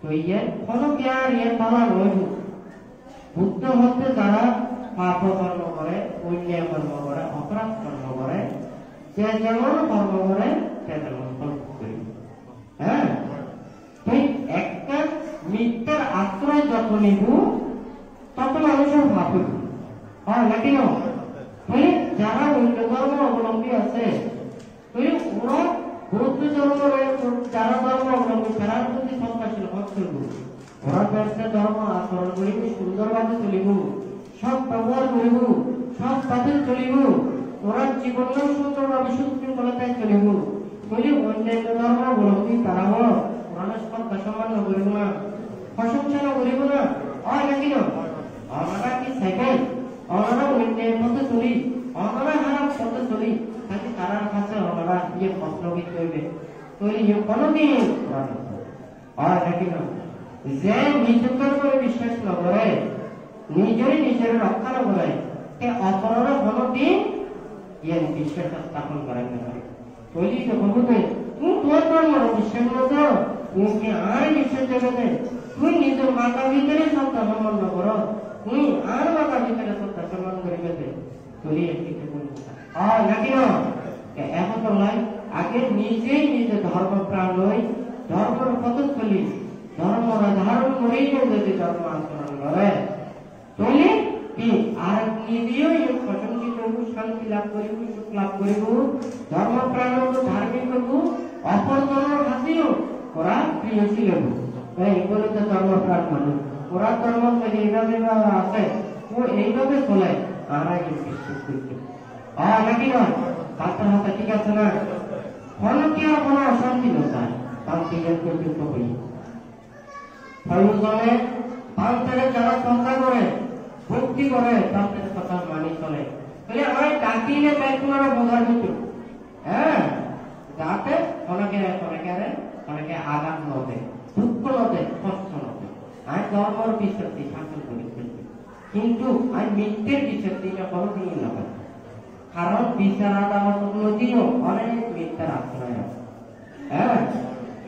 [SPEAKER 2] তো ইয়ে কোনো জ্ঞান ইয়ে পালা নয়। বুদ্ধ হচ্ছে যারা পাপ কর্ম করে অন্যায় কর্ম করে অপরাধ কর্ম করে যে যেমন কর্ম করে সে তেমন কর্ম করি। হ্যাঁ তুই একটা মিথ্যার আশ্রয় যত নিব তত মানুষের ভাব হইব নাকি না? তুই যারা অন্য ধর্ম অবলম্বী আছে তুই ওরা বৌদ্ধ ধর্মের যারা ধর্ম অবলম্বী তারা প্রতি সন্ত্রাসীর হক করব, ওরা ব্যবসা ধর্ম আচরণ করিব সুন্দরভাবে চলিব, সব ব্যবহার করিব, সব পথে চলিব, ওরা জীবনেও সুন্দরভাবে সুশৃঙ্খলতায় চলিব। বলি অন্যান্য ধর্ম অবলম্বী তারাও ওরা সম্মান করিব না, প্রশংসা করিব না নাকি না? আমরা কি সাইকেল আমরা অন্যায়ের পথে চলি, আমরা খারাপ পথে চলি, তাকে তারার কাছে আমরা ইয়ে প্রশ্নবিদ করবে তৈরি কোনোদিন নাকি না? যে নিজের করে বিশ্বাস না করে নিজেই নিজের রক্ষা না করে সে অপরের কোনোদিন ইয়ে বিশ্বাস স্থাপন করেন না। তৈরি তো বলতে তুমি তোর ধর্ম বিশ্বাস মতো তুমি আর বিশ্বাস জগতে তুই নিজের মাতা ভিতরে সত্তা সম্মান করো, তুমি আর মাতা ভিতরে সত্তা সম্মান করিবে তৈরি একটি নাকি না? এখন তো নয়, আগে নিজেই নিজে ধর্ম প্রাণ নয় ধর্মের পথ চলি ধর্ম ধারণ করেই যদি ধর্ম আচরণ করে তাহলে কি আর নিজেও প্রশংসিত হব, শান্তি লাভ করিব, সুখ লাভ করিব, ধর্ম প্রাণ ধার্মিক হব, অপর ধর্মের হাসিও ওরা প্রিয়শীল হব। এগুলো তো ধর্ম প্রাণ মানুষ ওরা ধর্ম এইভাবে আছে ও এইভাবে চলে আমরা বিশ্বাস করছি নাকি নয়? বাচ্চার হাতে ঠিক আছে না? কোনো কি আর কোনো অশান্তি নয় শান্তি পর্যন্ত করি প্রয়োজনে বাচ্চারা যারা চিন্তা করে ভক্তি করে তাদের কথা মানি চলে। তাহলে আমার ডাকিলে ব্যাকুলারা বোঝার মতো হ্যাঁ যাতে অনেকে আঘাত নদে দুঃখ নদে কষ্ট নদে আমি ধর্মর বিশ্বাসী শাসন করি কিন্তু আমি মিথ্যের বিশ্বাসী কোনো দিন নয়, কারণ বিচার আদালত নদীও অনেক মিথ্যার আশ্রয় আছে। হ্যাঁ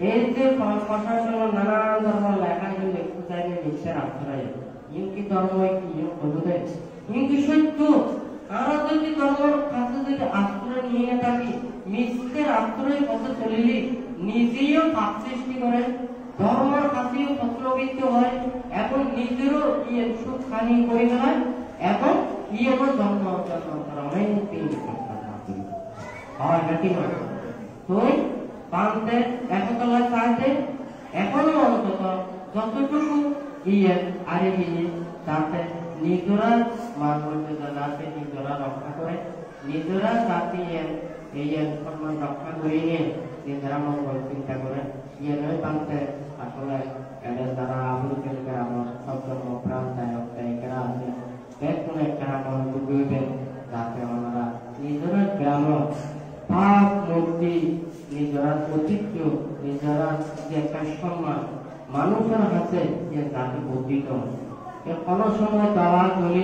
[SPEAKER 2] এই যে প্রশাসন নানান ধর্ম লেখা লিখতে চাইলে মিথ্যার আশ্রয় ইনকি ধর্ম কি বলতে কিন্তু সত্য আমরা যদি ধর্মের কাছে যদি আশ্রয় নিয়ে থাকি মিথ্যের আশ্রয় কত চলিলি নিজেও পাপ সৃষ্টি করে ধর্মের হাতিও প্রশ্নবিদ্ধ হয় এবং নিজেরও সুখ হানি করে বেড়ায় এবং জন্ম অনেক দিন হয় নাকি নয়। তুই বাঁধতে একতলায় চাইতে এখনো অন্তত যতটুকু আরে জিনিস যাতে নিজেরা মান মর্যাদা যাতে নিজেরা রক্ষা করে, নিজেরা যাতে এই সম্মান রক্ষা করে নিয়ে নিজেরা মঙ্গল চিন্তা করে নয় বাঁধতে আসলে এদের দ্বারা আবুল গ্রাম সপ্তম প্রাণদায়ক জায়গারা আছে কোন একটা মনোযোগ হইবেন যাতে আমরা নিজেরা গ্রাম পাপ মূর্তি নিজেরা ঐতিহ্য নিজেরা যে একটা সম্মান মানুষের হাতে যে যাতে বর্ধিত কোন সময় দাওয়া চলে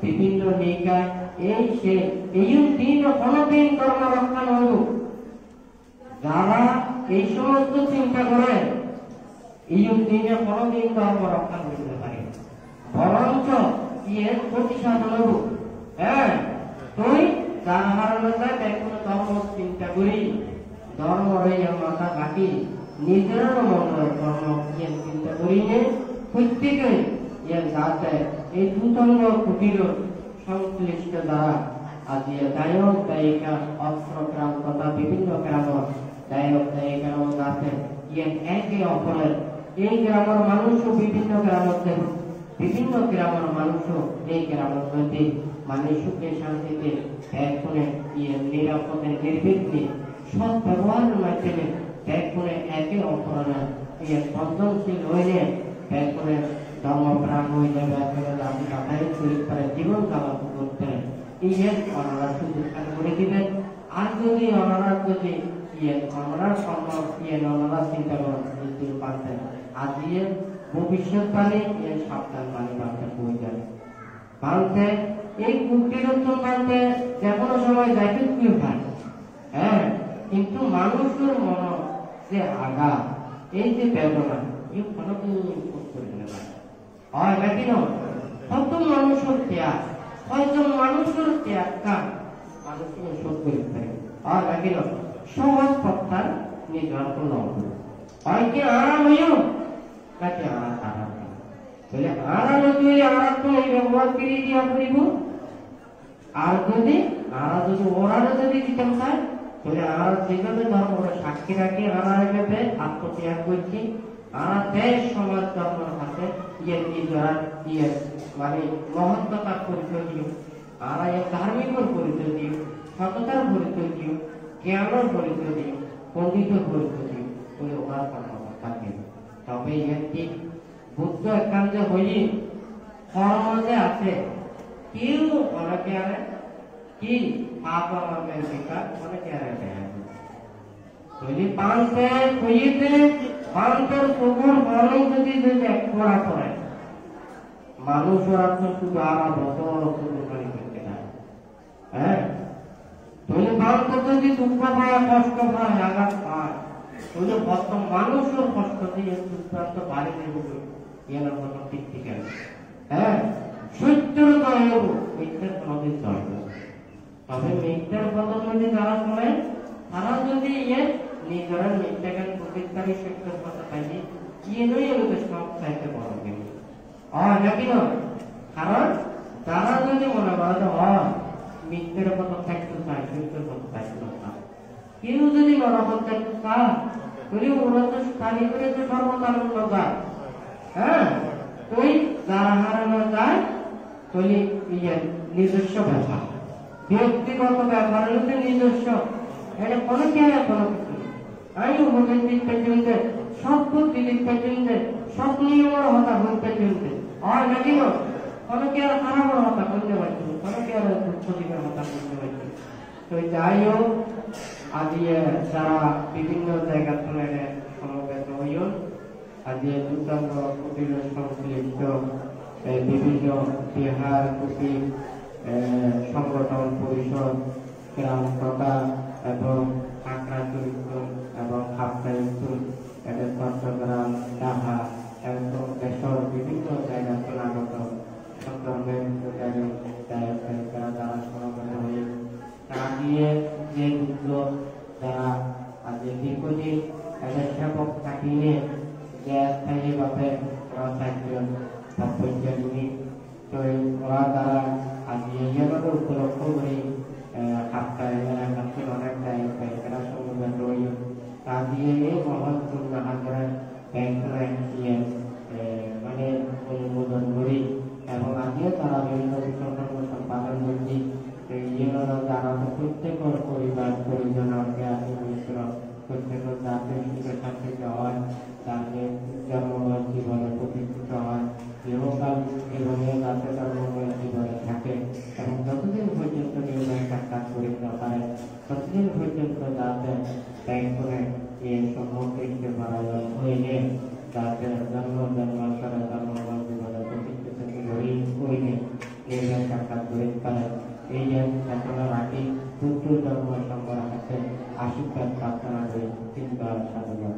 [SPEAKER 2] বিভিন্ন নিকায় এই দিন কোনদিন ধর্ম রক্ষা নয়। যারা এই সমস্ত চিন্তা করে এই দিনে কোনদিন ধর্ম রক্ষা করতে পারে বরঞ্চ প্রতিশোধ নেব। হ্যাঁ তুই যার হারানো যায় দেখুন ধর্ম চিন্তা করি ধর্ম মাথা কাটি নিজের মনে ধর্ম চিন্তা করি নে প্রত্যেকে যাতে এই দুতঙ্গ কুটির সংশ্লিষ্ট দ্বারা আজ গায়ক গায়িকা অস্ত্র গ্রাম তথা বিভিন্ন গ্রাম গায়ক গায়িকার যাতে একে অপরের এই গ্রামের মানুষও বিভিন্ন গ্রামের মানুষও এই গ্রামের মধ্যে মানে সুখে শান্তিতে এখনে নিরাপদে নির্বিঘ্নে সৎ ব্যবহারের মাধ্যমে এখনে একে অপরের বন্ধনশীল হইলে এখনে ধর্মপ্রাণ হয়ে যাবে আপনি তাদের শরীর করে জীবন কামনা করতে ওনারা সুযোগ করে দিবেন। আর যদি ওনারা যদি ওনারা সম্ভব ওনারা চিন্তা করেন পারতেন আর ভবিষ্যৎ বাণী সাবধান বাণী বাড়তে বই যায় বাড়তে এই কুটির বাড়তে যে কোনো সময় যাইতে কি হয়। হ্যাঁ কিন্তু মানুষের মন যে আগা এই যে বেদনা এই কোনোদিন করে নেবে হয় নাকি না। কত মানুষের ত্যাগ হয়তো মানুষের ত্যাগ কাম মানুষকে শোধ করে থাকে হয় নাকি না। সহজ পথটার নিজের হয় কি আরাম হইও নাকি আরাম বলে আরাম তুই আরাম তো এই ব্যবহার করে দিয়া করিব আর যদি ওরা যদি দিতাম চায় তাহলে আর যেভাবে ধর্ম সাক্ষী রাখি আর এভাবে আত্মত্যাগ করছি আর দেশ সমাজ ধর্মের হাতে মানে মহত্বতার পরিচয় দিও আর ধার্মিকর পরিচয় দিও সততার পরিচয় দিও জ্ঞানের পরিচয় দিও পণ্ডিতের পরিচয় দিও ওই ওনার কথা থাকে। তবে ঠিক বুদ্ধ একান্ত হই কর্ম যে আছে কেউ অনেকে আরে কি পাপ আমাদের শিকার অনেকে আরে যদি পাঁচে কইতে পাঁচের কুকুর বরং যদি এক করা করে মানুষ ওরা তো শুধু আরা বছর কুকুরবাড়ি করতে না। হ্যাঁ তুমি পাঁচটা যদি দুঃখ পায় কষ্ট পায় আঘাত পায় তাহলে বর্তমান মানুষও কষ্ট দিয়ে দুঃখান্ত বাড়ি দেব এনার মতো ঠিক ঠিক আছে। হ্যাঁ সত্যের দয় মিথ্যার কোনোদিন দয় তবে মিথ্যার বদল যদি যারা করে তারা যদি নিজেরা মিথ্যাকে প্রতিষ্ঠারী সত্যের কথা পাইনি নই আমাদের সব চাইতে বড় গেল হয় নাকি না। কারণ তারা যদি মনে করে হয় মিথ্যের কথা থাকতে চায় সত্যের কথা থাকতে না কেউ যদি মনে করতে চায় তাহলে ওরা তো খালি করে তো সর্বসাধারণ যায়। হ্যাঁ ওই যারা হারানো যায় তাহলে নিজস্ব ব্যাপার ব্যক্তিগত ব্যাপার হচ্ছে নিজস্ব এটা কোনো কেনা কোনো কিছু আমি উপদেশ দিতে চলতে সব বুদ্ধি দিতে চলতে সব নিয়মের হতা বলতে চলতে হয় নাকি না। কোনো কে আর খারাপের হতা করতে পারছি কোনো কে আর ক্ষতিকর হতা করতে পারছি। তো যাই হোক আজ যারা বিভিন্ন জায়গা থেকে সমবেত হইল আজ দুর্গাঙ্গ কুটির সংশ্লিষ্ট বিভিন্ন বিহার কুটির সংগঠন পরিষদ গ্রাম সভা এবং আখড়া চরিত্র এবং খাপড়া স্কুল এদের চট্টগ্রাম ঢাকা এবং দেশের বিভিন্ন জায়গা আগত যারা সমবেত হয়ে তা দিয়ে যে উদ্যোগ যারা আজ দীর্ঘদিন এদের সেবক কাটিয়ে
[SPEAKER 1] যে স্থায়ীভাবে ওরা থাকবে তাৎপর্যজনী তো ওরা তারা আজকে এগুলো উপলক্ষ করে হাতটায় কাছে অনেক ব্যাংকেরা সমুদ্র রয়ে তা দিয়ে মহৎপূর্ণ হাজার ব্যাংকের মানে অনুমোদন করি এবং আজকে তারা বিভিন্ন বিকল্প সম্পাদন করছি এগুলো যারা প্রত্যেকের পরিবার পরিজন আদি মিশ্র প্রত্যেকের জাতীয় সুখে শান্তিত হয় তাদের জন্মময় জীবনে প্রতিষ্ঠিত হয় ইহকাল এবং যাতে জন্মময় জীবনে থাকে এবং যতদিন পর্যন্ত কেউ সাক্ষাৎ করিতে পারে ততদিন পর্যন্ত যাতে ত্যাগ করে এই সম্মুখীনকে পরায়ণ হইলে যাতে জন্ম জন্মান্তরে জন্মময় জীবনে প্রতিষ্ঠিত হইলে এই সাক্ষাৎ করিতে পারে এই যে ঘটনা রাখি পুত্র জন্ম সম্পর্কে আশীর্বাদ প্রার্থনা করে 3 বার সাধনা